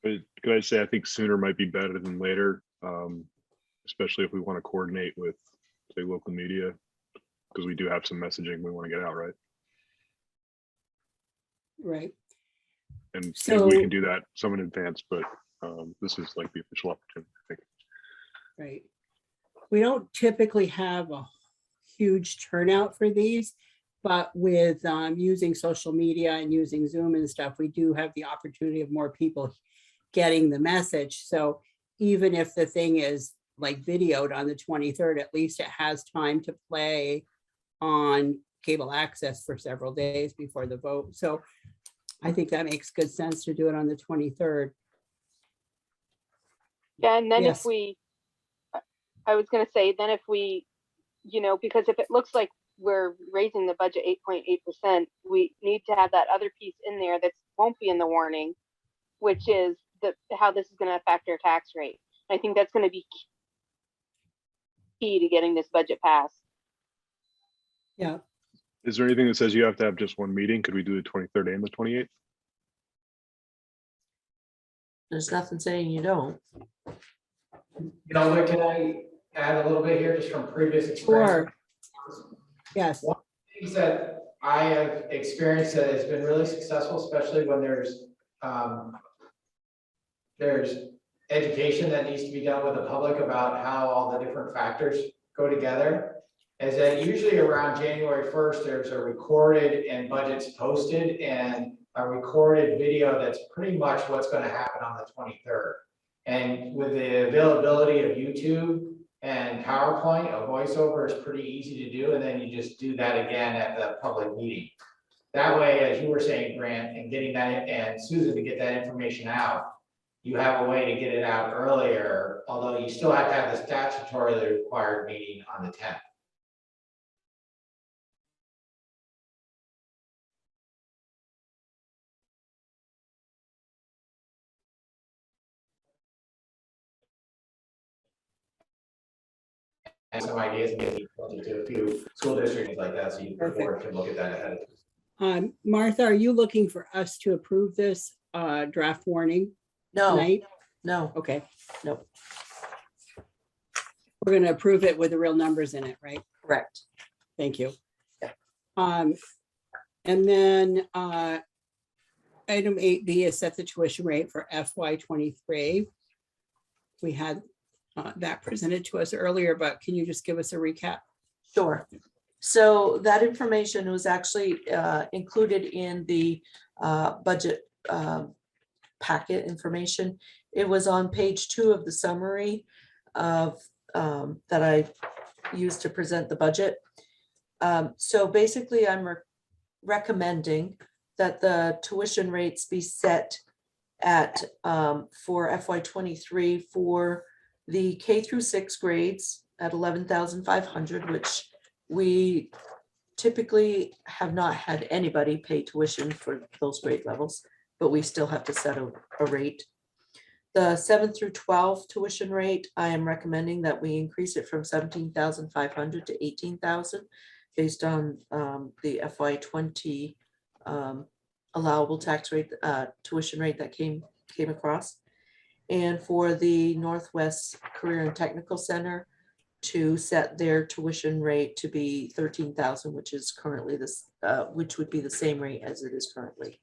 But could I say, I think sooner might be better than later, especially if we want to coordinate with, say, local media, because we do have some messaging we want to get out, right? Right. And maybe So- we can do that some in advance, but this is like the official opportunity, I think. Right. We don't typically have a huge turnout for these, but with using social media and using Zoom and stuff, we do have the opportunity of more people getting the message. So even if the thing is like videoed on the 23rd, at least it has time to play on cable access for several days before the vote. So I think that makes good sense to do it on the 23rd. Yeah, and then Yes. if we, I was gonna say, then if we, because if it looks like we're raising the budget 8.8%, we need to have that other piece in there that won't be in the warning, which is how this is gonna affect our tax rate. I think that's gonna be key to getting this budget passed. Yeah. Is there anything that says you have to have just one meeting? Could we do the 23rd and the 28th? There's nothing saying you don't. Can I add a little bit here just from previous experience? Sure. Yes. One of the things that I have experienced that has been really successful, especially when there's education that needs to be done with the public about how all the different factors go together, is that usually around January 1st, there's a recorded and budgets posted and a recorded video that's pretty much what's going to happen on the 23rd. And with the availability of YouTube and PowerPoint, a voiceover is pretty easy to do, and then you just do that again at the public meeting. That way, as you were saying, Grant, and getting that, and Susan, to get that information out, you have a way to get it out earlier, although you still have to have the statutorily required meeting on the 10th. And some ideas, maybe to a few school districts like that, so you the board can look at that ahead of time. Martha, are you looking for us to approve this draft warning No, tonight? no, Okay. Nope. We're going to approve it with the real numbers in it, right? correct. Thank you. Yeah. And then item 8B is set the tuition rate for FY23. We had that presented to us earlier, but can you just give us a recap? Sure. So that information was actually included in the budget packet information. It was on page 2 of the summary of that I used to present the budget. So basically, I'm recommending that the tuition rates be set at for FY23 for the K through 6 grades at 11,500, which we typically have not had anybody pay tuition for those grade levels, but we still have to set a rate. The 7 through 12 tuition rate, I am recommending that we increase it from 17,500 to 18,000 based on the FY20 allowable tax rate, tuition rate that came across. And for the Northwest Career and Technical Center to set their tuition rate to be 13,000, which is currently this, which would be the same rate as it is currently.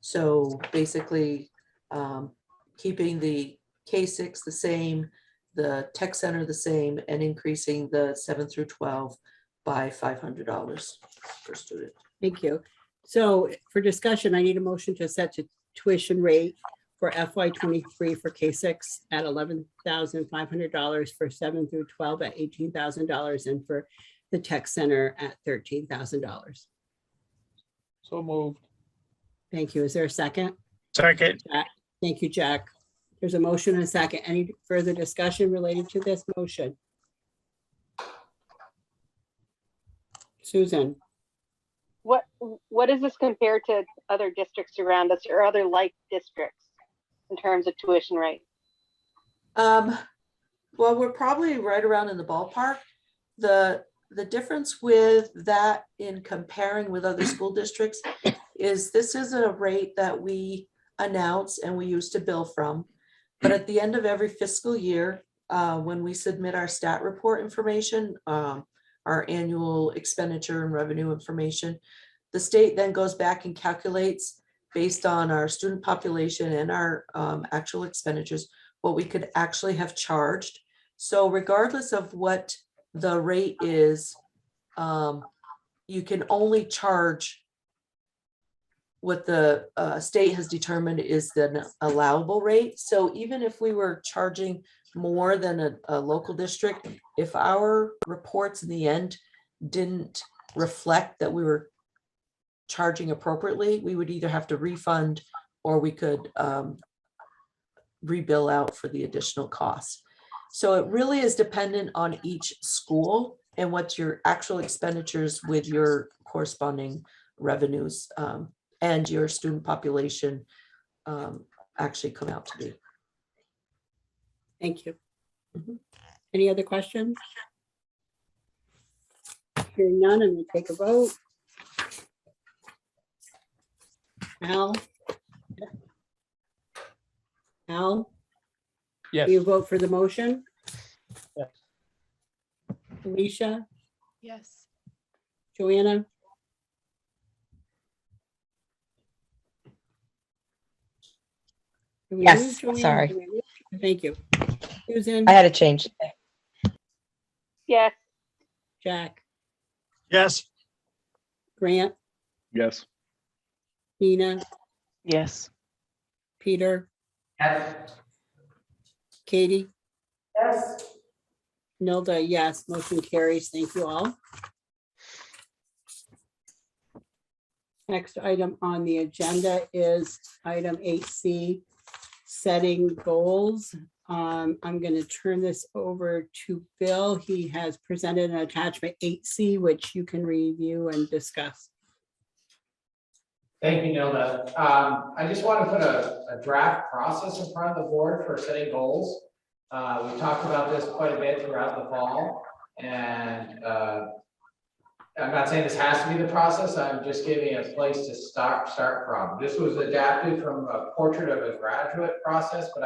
So basically, keeping the K6 the same, the Tech Center the same, and increasing the 7 through 12 by $500 per student. Thank you. So for discussion, I need a motion to set the tuition rate for FY23 for K6 at $11,500, for 7 through 12 at $18,000, and for the tech center at $13,000. So moved. Thank you. Is there a second? Second. Jack? Thank you, Jack. There's a motion and a second. Any further discussion related to this motion? Susan? What does this compare to other districts around us or other like districts in terms of tuition rate? Well, we're probably right around in the ballpark. The difference with that in comparing with other school districts is this is a rate that we announce and we used to bill from. But at the end of every fiscal year, when we submit our stat report information, our annual expenditure and revenue information, the state then goes back and calculates based on our student population and our actual expenditures, what we could actually have charged. So regardless of what the rate is, you can only charge what the state has determined is the allowable rate. So even if we were charging more than a local district, if our reports in the end didn't reflect that we were charging appropriately, we would either have to refund or we could rebill out for the additional costs. So it really is dependent on each school and what your actual expenditures with your corresponding revenues and your student population actually come out to be. Thank you. Mhm. Any other questions? Hearing none, I'm going to take a vote. Al? Al, Yes. do you vote for the motion? Yes. Alicia, Yes. Joanna? Did we Yes, lose Joanna? sorry. Did we lose- Thank you. Susan? I had to change. Yes. Jack? Yes. Grant? Yes. Nina? Yes. Peter? Yes. Katie? Yes. Nilda, yes. Motion carries. Thank you all. Next item on the agenda is item 8C, setting goals. I'm going to turn this over to Bill. He has presented an attachment 8C, which you can review and discuss. Thank you, Nilda. I just want to put a draft process in front of the board for setting goals. We talked about this quite a bit throughout the fall, and I'm not saying this has to be the process. I'm just giving a place to start from. This was adapted from a portrait of a graduate process, but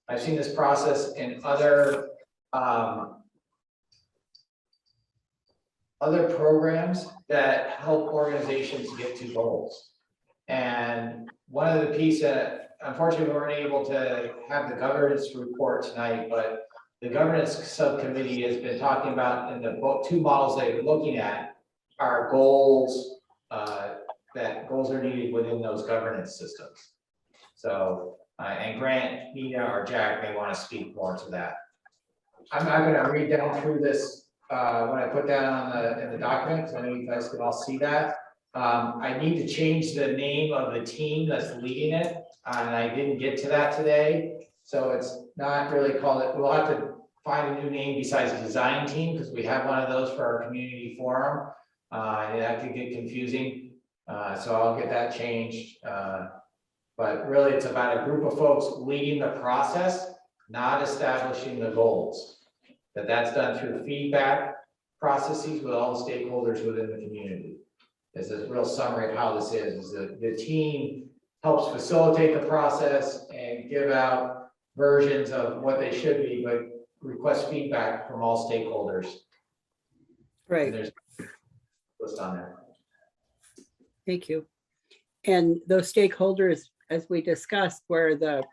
I've seen this process in other programs that help organizations get to goals. And one of the pieces that unfortunately we weren't able to have the governance report tonight, but the governance subcommittee has been talking about in the book, two models they're looking at are goals, that goals are needed within those governance systems. So, and Grant, Nina, or Jack may want to speak more to that. I'm not going to read down through this when I put that on in the document, because I know you guys can all see that. I need to change the name of the team that's leading it, and I didn't get to that today. So it's not really called it. We'll have to find a new name besides design team, because we have one of those for our community forum. That could get confusing. So I'll get that changed. But really it's about a group of folks leading the process, not establishing the goals. That's done through feedback processes with all the stakeholders within the community. This is a real summary of how this is that the team helps facilitate the process and give out versions of what they should be, but request feedback from all stakeholders. Right. And there's a list on there. Thank you. And those stakeholders, as we discussed, were the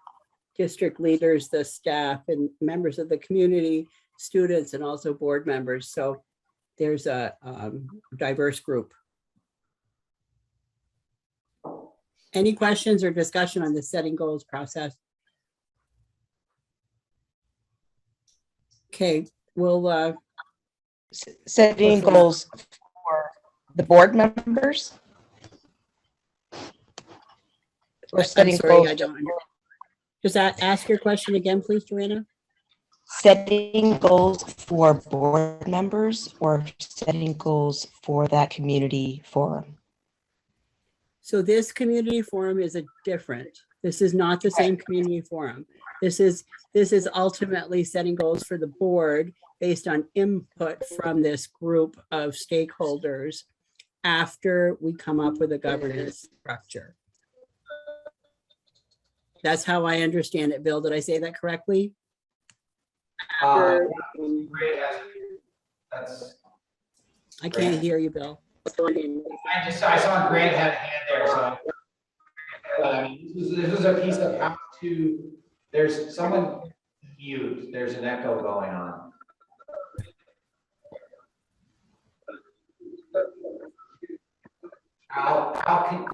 district leaders, the staff, and members of the community, students, and also board members. So there's a diverse group. Any questions or discussion on the setting goals process? Okay, we'll, Setting What's the- goals for the board members? Or I'm setting sorry, goals, I don't. Just ask your question again, please, Joanna. setting goals for board members or setting goals for that community forum? So this community forum is a different. This is not the same community forum. This is ultimately setting goals for the board based on input from this group of stakeholders after we come up with a governance structure. That's how I understand it. Bill, did I say that correctly? That's, I can't hear you, Bill. I saw Grant had a hand there, so. This is a piece of how to, there's someone mute, there's an echo going on. How can,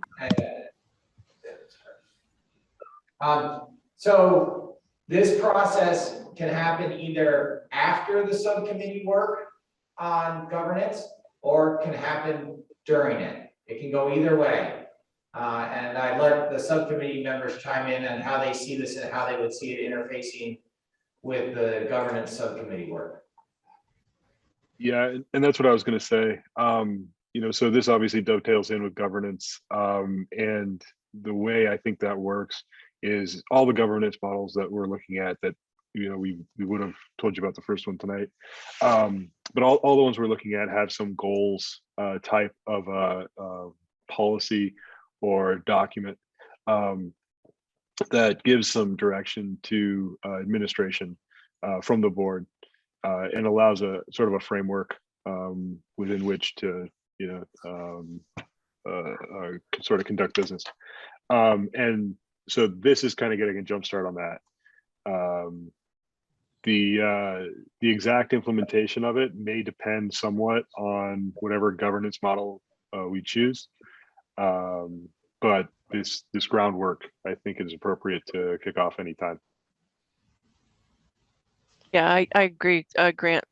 so this process can happen either after the subcommittee work on governance or can happen during it. It can go either way. And I let the subcommittee members chime in on how they see this and how they would see it interfacing with the governance subcommittee work. Yeah, and that's what I was going to say. You know, so this obviously dovetails in with governance, and the way I think that works is all the governance models that we're looking at that, you know, we would have told you about the first one tonight, but all the ones we're looking at have some goals type of policy or document that gives some direction to administration from the board and allows a sort of a framework within which to, you know, sort of conduct business. And so this is kind of getting a jump start on that. The exact implementation of it may depend somewhat on whatever governance model we choose. But this groundwork, I think, is appropriate to kick off anytime. Yeah, I agree, Grant.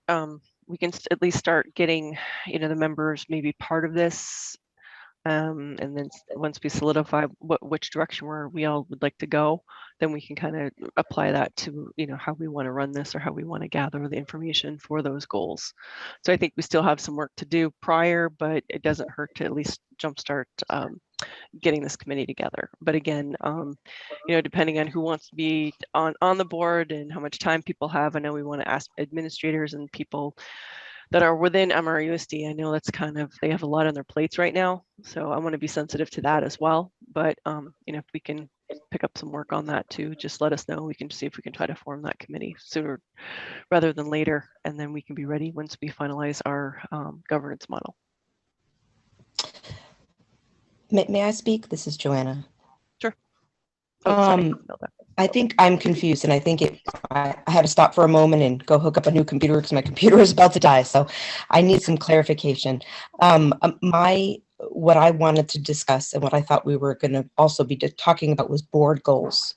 We can at least start getting, you know, the members maybe part of this. And then once we solidify which direction we all would like to go, then we can kind of apply that to, you know, how we want to run this or how we want to gather the information for those goals. So I think we still have some work to do prior, but it doesn't hurt to at least jumpstart getting this committee together. But again, you know, depending on who wants to be on the board and how much time people have, I know we want to ask administrators and people that are within MRUSD. I know that's kind of, they have a lot on their plates right now. So I want to be sensitive to that as well. But, you know, if we can pick up some work on that too, just let us know. We can see if we can try to form that committee sooner rather than later. And then we can be ready once we finalize our governance model. May I speak? This is Joanna. Sure. Oh, sorry. I think I'm confused, and I think I had to stop for a moment and go hook up a new computer because my computer is about to die. So I need some clarification. What I wanted to discuss and what I thought we were going to also be talking about was board goals.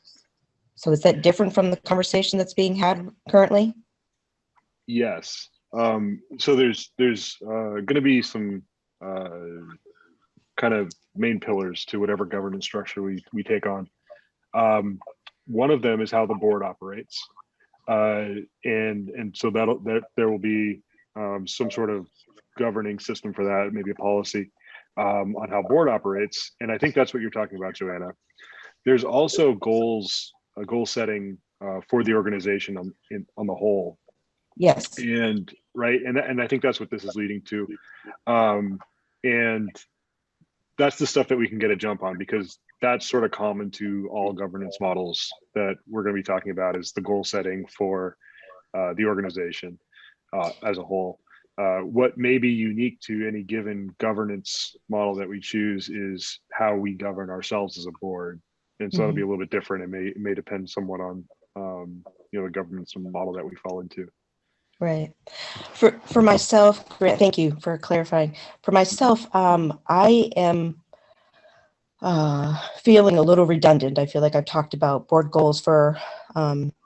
So is that different from the conversation that's being had currently? Yes. So there's going to be some kind of main pillars to whatever governance structure we take on. One of them is how the board operates, and so there will be some sort of governing system for that, maybe a policy on how board operates. And I think that's what you're talking about, Joanna. There's also goal setting for the organization on the whole. Yes. And right, and I think that's what this is leading to, and that's the stuff that we can get a jump on, because that's sort of common to all governance models that we're going to be talking about, is the goal setting for the organization as a whole. What may be unique to any given governance model that we choose is how we govern ourselves as a board. And so that'll be a little bit different. It may depend somewhat on you know, the governance model that we fall into. Right. For myself, Grant, thank you for clarifying. For myself, I am feeling a little redundant. I feel like I've talked about board goals for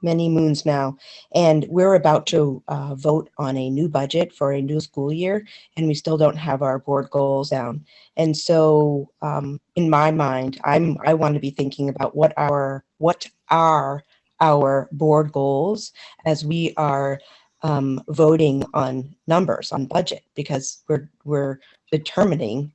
many moons now, and we're about to vote on a new budget for a new school year, and we still don't have our board goals down. And so, in my mind, I want to be thinking about what are our board goals as we are voting on numbers on budget, because we're determining,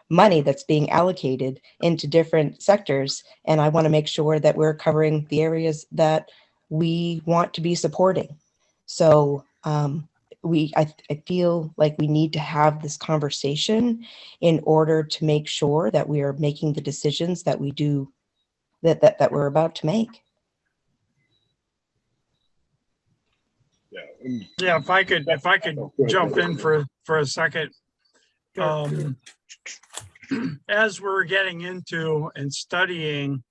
money that's being allocated into different sectors. And I want to make sure that we're covering the areas that we want to be supporting. So I feel like we need to have this conversation in order to make sure that we are making the decisions that we do, that we're about to make. Yeah. Yeah, if I could jump in for a second. As we're getting into and studying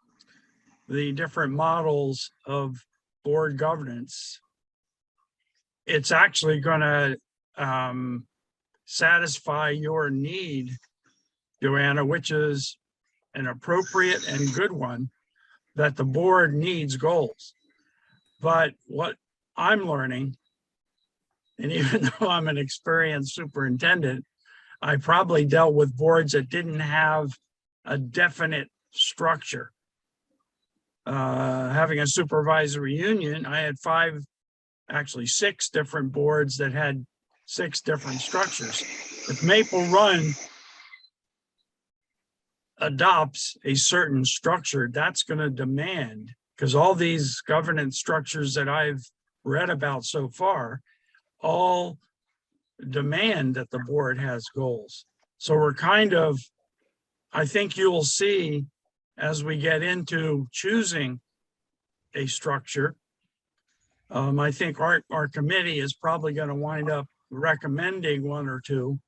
the different models of board governance, it's actually going to satisfy your need, Joanna, which is an appropriate and good one, that the board needs goals. But what I'm learning, and even though I'm an experienced superintendent, I probably dealt with boards that didn't have a definite structure. Having a supervisory union, I had six different boards that had 6 different structures. If Maple Run adopts a certain structure, that's going to demand, because all these governance structures that I've read about so far all demand that the board has goals. So we're I think you will see as we get into choosing a structure, I think our committee is probably going to wind up recommending 1 or 2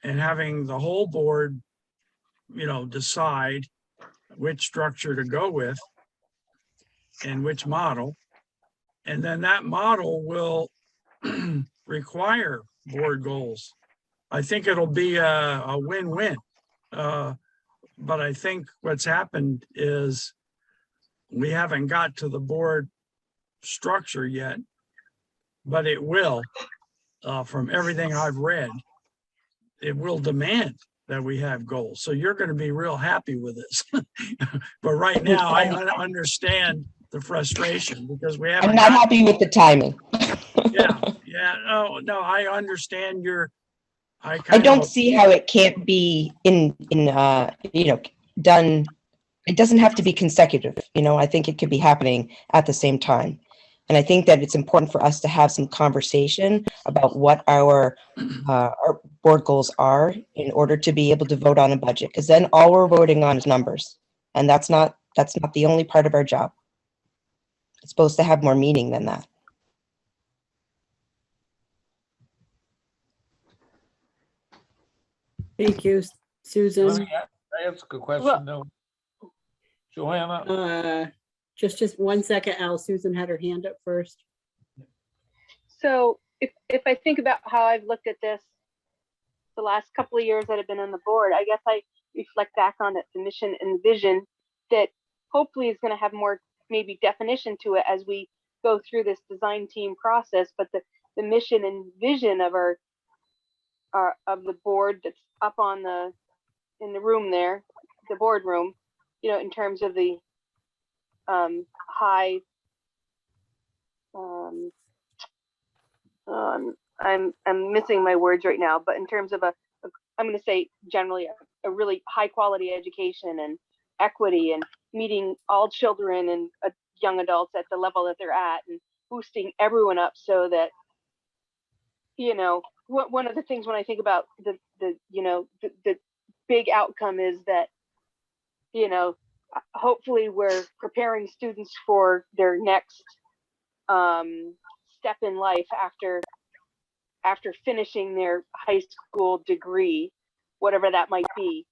and having the whole board, decide which structure to go with and which model. And then that model will require board goals. I think it'll be a win-win. But I think what's happened is we haven't got to the board structure yet, but it will, from everything I've read, it will demand that we have goals. So you're going to be real happy with this. But right now, I understand the frustration because we haven't. I'm not happy with the timing. No, I understand I don't see how it can't be done. It doesn't have to be consecutive. I think it could be happening at the same time. And I think that it's important for us to have some conversation about what our board goals are in order to be able to vote on a budget. Because then all we're voting on is numbers, and that's not the only part of our job. It's supposed to have more meaning than that. Thank you, Susan. I ask a question though, Joanna? Just 1 second, Al. Susan had her hand up first. So if I think about how I've looked at this the last couple of years that I've been on the board, I guess I reflect back on it, the mission and vision that hopefully is going to have more maybe definition to it as we go through this design team process. But the mission and vision of of the board that's up in the room there, the boardroom, in terms of the high I'm missing my words right now, but in terms of I'm going to say generally a really high quality education and equity and meeting all children and young adults at the level that they're at and boosting everyone up so that, one of the things when I think about the big outcome is that, hopefully we're preparing students for their next step in life after finishing their high school degree, whatever that might be,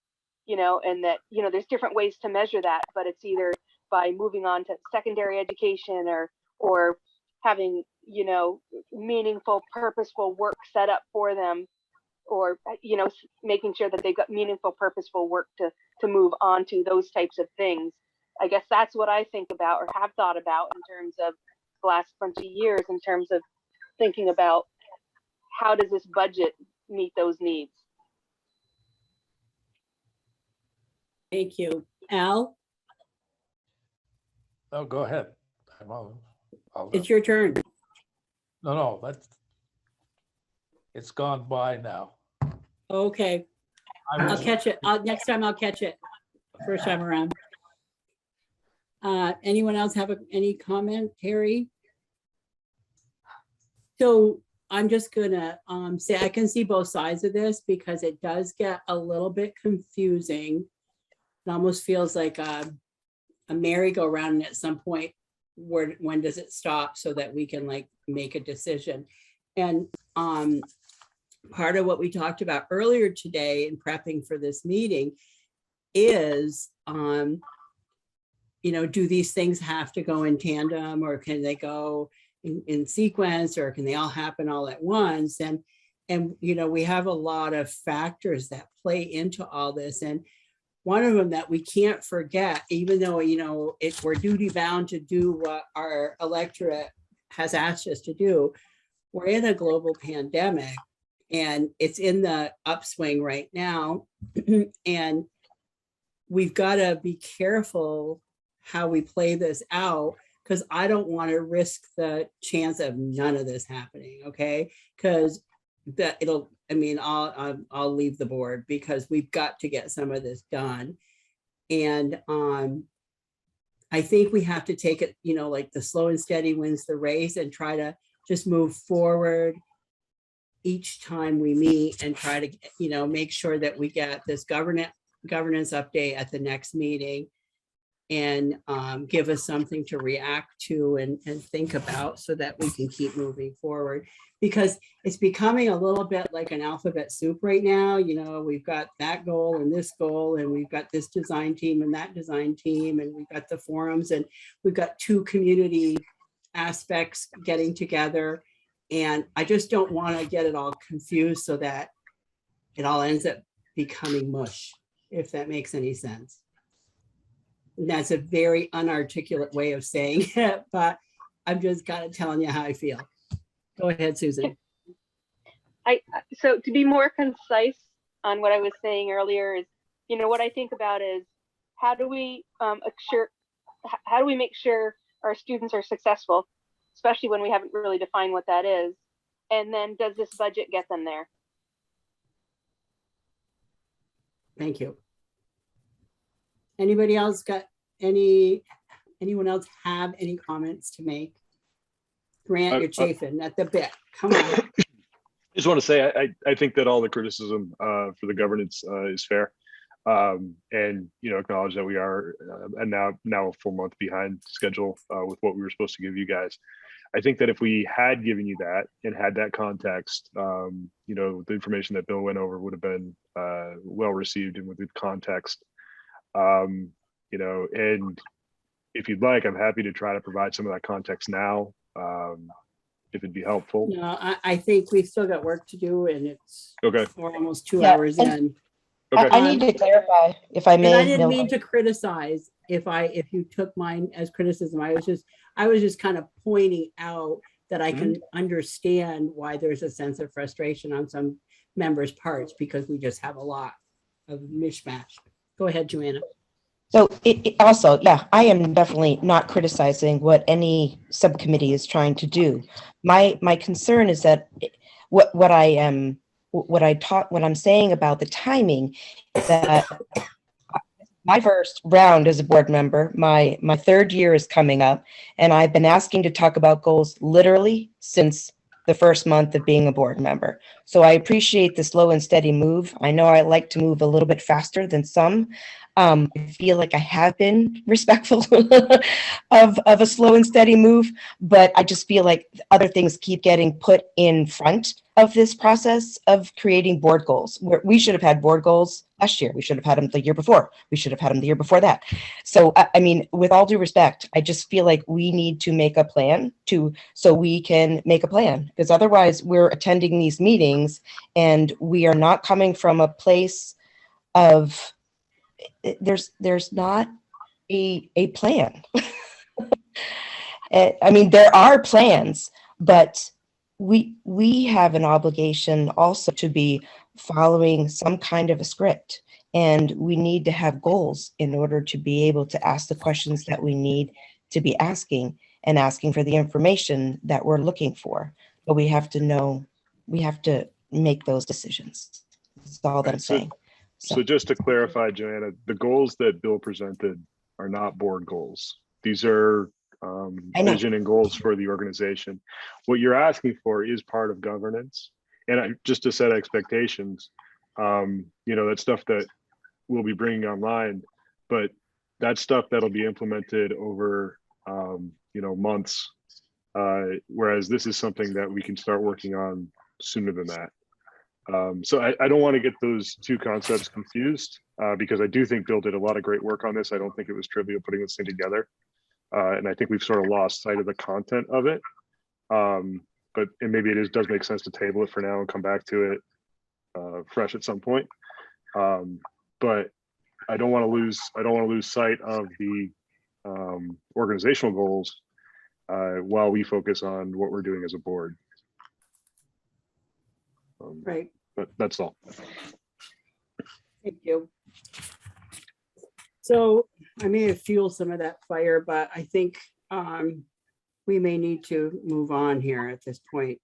and that, there's different ways to measure that, but it's either by moving on to secondary education or having, meaningful, purposeful work set up for them or making sure that they've got meaningful, purposeful work to move on to those types of things. I guess that's what I think about or have thought about in terms of the last bunch of years, in terms of thinking about how does this budget meet those needs. Thank you. Al, No, go ahead. it's your turn. No, it's gone by now. Okay, I I'll was, catch it. Next time I'll catch it. First time around. Anyone else have any comment, Terry? So I'm just gonna say I can see both sides of this because it does get a little bit confusing. It almost feels like a merry-go-round, and at some point, when does it stop so that we can like make a decision? And part of what we talked about earlier today in prepping for this meeting is, do these things have to go in tandem, or can they go in sequence, or can they all happen all at once? And we have a lot of factors that play into all this. And one of them that we can't forget, even though, we're duty bound to do what our electorate has asked us to do, we're in a global pandemic and it's in the upswing right now. And we've got to be careful how we play this out, because I don't want to risk the chance of none of this happening. Okay. Because I'll leave the board because we've got to get some of this done. And I think we have to take it, like the slow and steady wins the race, and try to just move forward each time we meet and try to, make sure that we get this governance update at the next meeting, and give us something to react to and think about so that we can keep moving forward. Because it's becoming a little bit like an alphabet soup right now. We've got that goal and this goal, and we've got this design team and that design team, and we've got the forums, and we've got two community aspects getting together. And I just don't want to get it all confused so that it all ends up becoming mush, if that makes any sense. And that's a very unarticulate way of saying it, but I'm just kind of telling you how I feel. Go ahead, Susan. So to be more concise on what I was saying earlier is, what I think about is how do we make sure our students are successful, especially when we haven't really defined what that is, and then does this budget get them there? Thank you. Anybody else got anyone else have any comments to make? Grant, you're chafing at the bit. Come on. I just want to say, I think that all the criticism for the governance is fair. And, acknowledge that we are now a full month behind schedule with what we were supposed to give you guys. I think that if we had given you that and had that context, the information that Bill went over would have been well received and with good context. And if you'd like, I'm happy to try to provide some of that context now, if it'd be helpful. No, I think we've still got work to do, and it's Okay. we're almost 2 hours in. Okay. I need to clarify, if I may. And I didn't Bill. mean to criticize if you took mine as criticism. I was just kind of pointing out that I can understand why there's a sense of frustration on some members' parts, because we just have a lot of mishmash. Go ahead, Joanna. So it also, I am definitely not criticizing what any subcommittee is trying to do. My concern is that what I'm saying about the timing is that my first round as a board member, my third year is coming up, and I've been asking to talk about goals literally since the first month of being a board member. So I appreciate the slow and steady move. I know I like to move a little bit faster than some. I feel like I have been respectful of a slow and steady move, but I just feel like other things keep getting put in front of this process of creating board goals. We should have had board goals last year. We should have had them the year before. We should have had them the year before that. So, I mean, with all due respect, I just feel like we need to make a plan so we can make a plan, because otherwise we're attending these meetings and we are not coming from a place of there's not a plan. I mean, there are plans, but we have an obligation also to be following some kind of a script, and we need to have goals in order to be able to ask the questions that we need to be asking, and asking for the information that we're looking for. But we have to make those decisions. That's all that I'm saying. So just to clarify, Joanna, the goals that Bill presented are not board goals. These are vision and goals for the organization. What you're asking for is part of governance. And just to set expectations, that's stuff that we'll be bringing online, but that's stuff that'll be implemented over, months. Whereas this is something that we can start working on sooner than that. So I don't want to get those two concepts confused, because I do think Bill did a lot of great work on this. I don't think it was trivial putting this thing together. And I think we've sort of lost sight of the content of it. But maybe it does make sense to table it for now and come back to it fresh at some point. But I don't want to lose sight of the organizational goals while we focus on what we're doing as a board. Right. But that's all. Thank you. So I may have fueled some of that fire, but I think we may need to move on here at this point.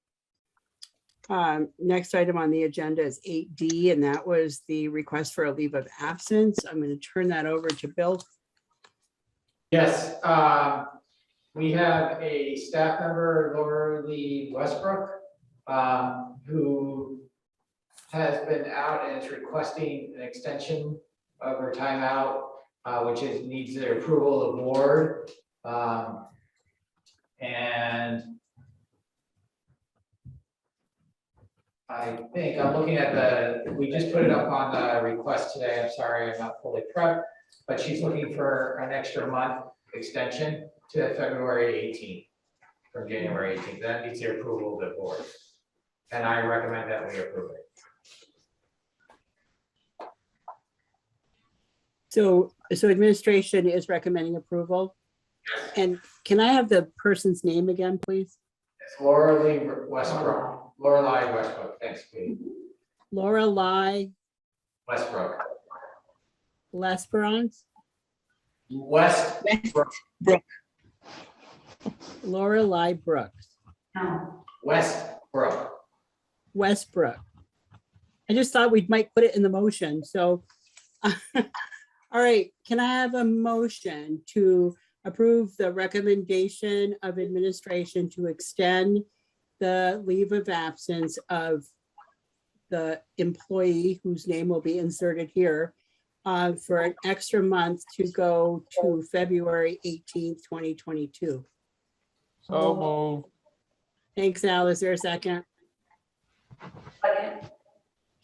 Next item on the agenda is 8D, and that was the request for a leave of absence. I'm going to turn that over to Bill. Yes, we have a staff member, Laura Lee Westbrook, who has been out and is requesting an extension of her timeout, which needs the approval of the board. And I think I'm looking at we just put it up on the request today. I'm sorry, I'm not fully prepped, but she's looking for an extra month extension to February 18th from January 18th. That needs the approval of the board. And I recommend that we approve it. So administration is recommending approval. And can I have the person's name again, please? It's Lorelei Westbrook. Lorelei Westbrook. Thanks, Pete. Lorelei Westbrook. Lesperance? Westbrook. Lorelei Brooks. Westbrook. Westbrook. I just thought we might put it in the motion. So, all right, can I have a motion to approve the recommendation of administration to extend the leave of absence of the employee whose name will be inserted here for an extra month to go to February 18th, 2022. So moved. Thanks, Al. Is there a second?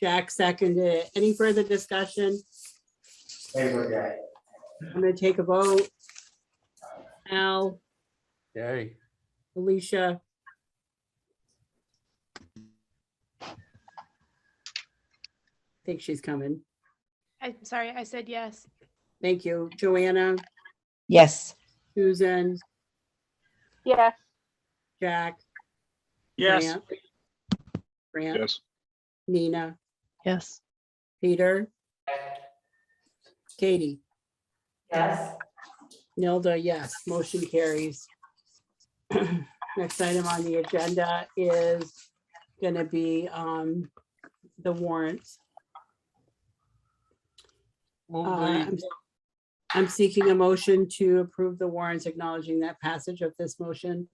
Jack seconded it. Any further discussion? I'm going to take a vote. Al, Yay. Alicia. I think she's coming. I'm sorry, I said yes. Thank you. Joanna, Yes. Susan, Yes. Jack. Yes. Grant, Yes. Nina, Yes. Peter, Katie, Yes. Nilda, yes. Motion carries. Next item on the agenda is going to be the warrants. I'm seeking a motion to approve the warrants, acknowledging that passage of this motion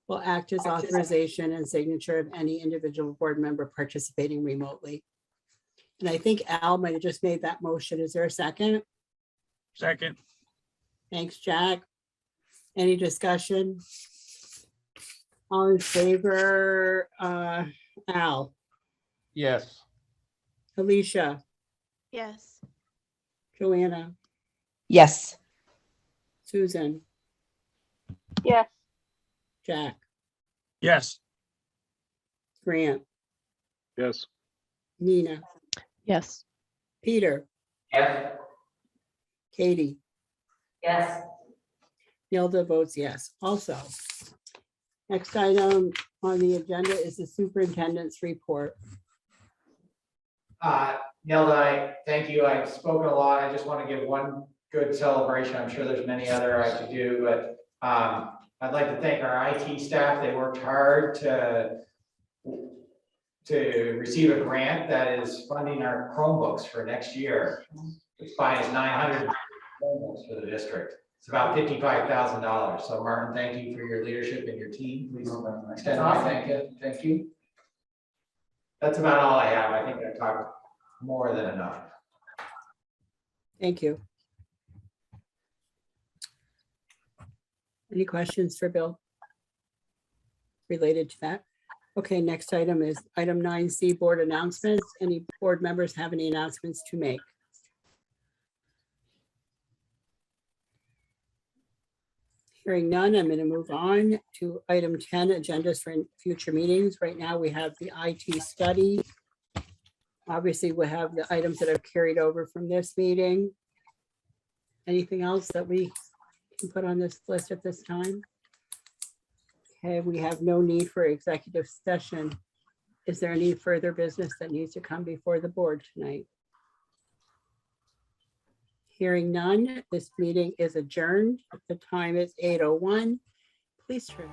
will act as authorization and signature of any individual board member participating remotely. And I think Al might have just made that motion. Is there a second? Second. Thanks, Jack. Any discussion? All in favor, Al, Yes. Alicia, Yes. Joanna, Yes. Susan, Yes. Jack, Yes. Grant, Yes. Nina, Yes. Peter, Yes. Katie, Yes. Nilda votes yes. Also, next item on the agenda is the superintendent's report. Nelda, thank you. I've spoken a lot. I just want to give one good celebration. I'm sure there's many other I could do, but I'd like to thank our IT staff. They worked hard to receive a grant that is funding our Chromebooks for next year. It's buying us 900 Chromebooks for the district. It's about $55,000. So Martin, thank you for your leadership and your team. Please extend my thank you. That's about all I have. I think I've talked more than enough. Thank you. Any questions for Bill related to that? Okay, next item is item 9C, board announcements. Any board members have any announcements to make? Hearing none, I'm going to move on to item 10, agendas for future meetings. Right now, we have the IT study. Obviously, we have the items that have carried over from this meeting. Anything else that we can put on this list at this time? Okay, we have no need for executive session. Is there any further business that needs to come before the board tonight? Hearing none, this meeting is adjourned. The time is 8:01. Please turn.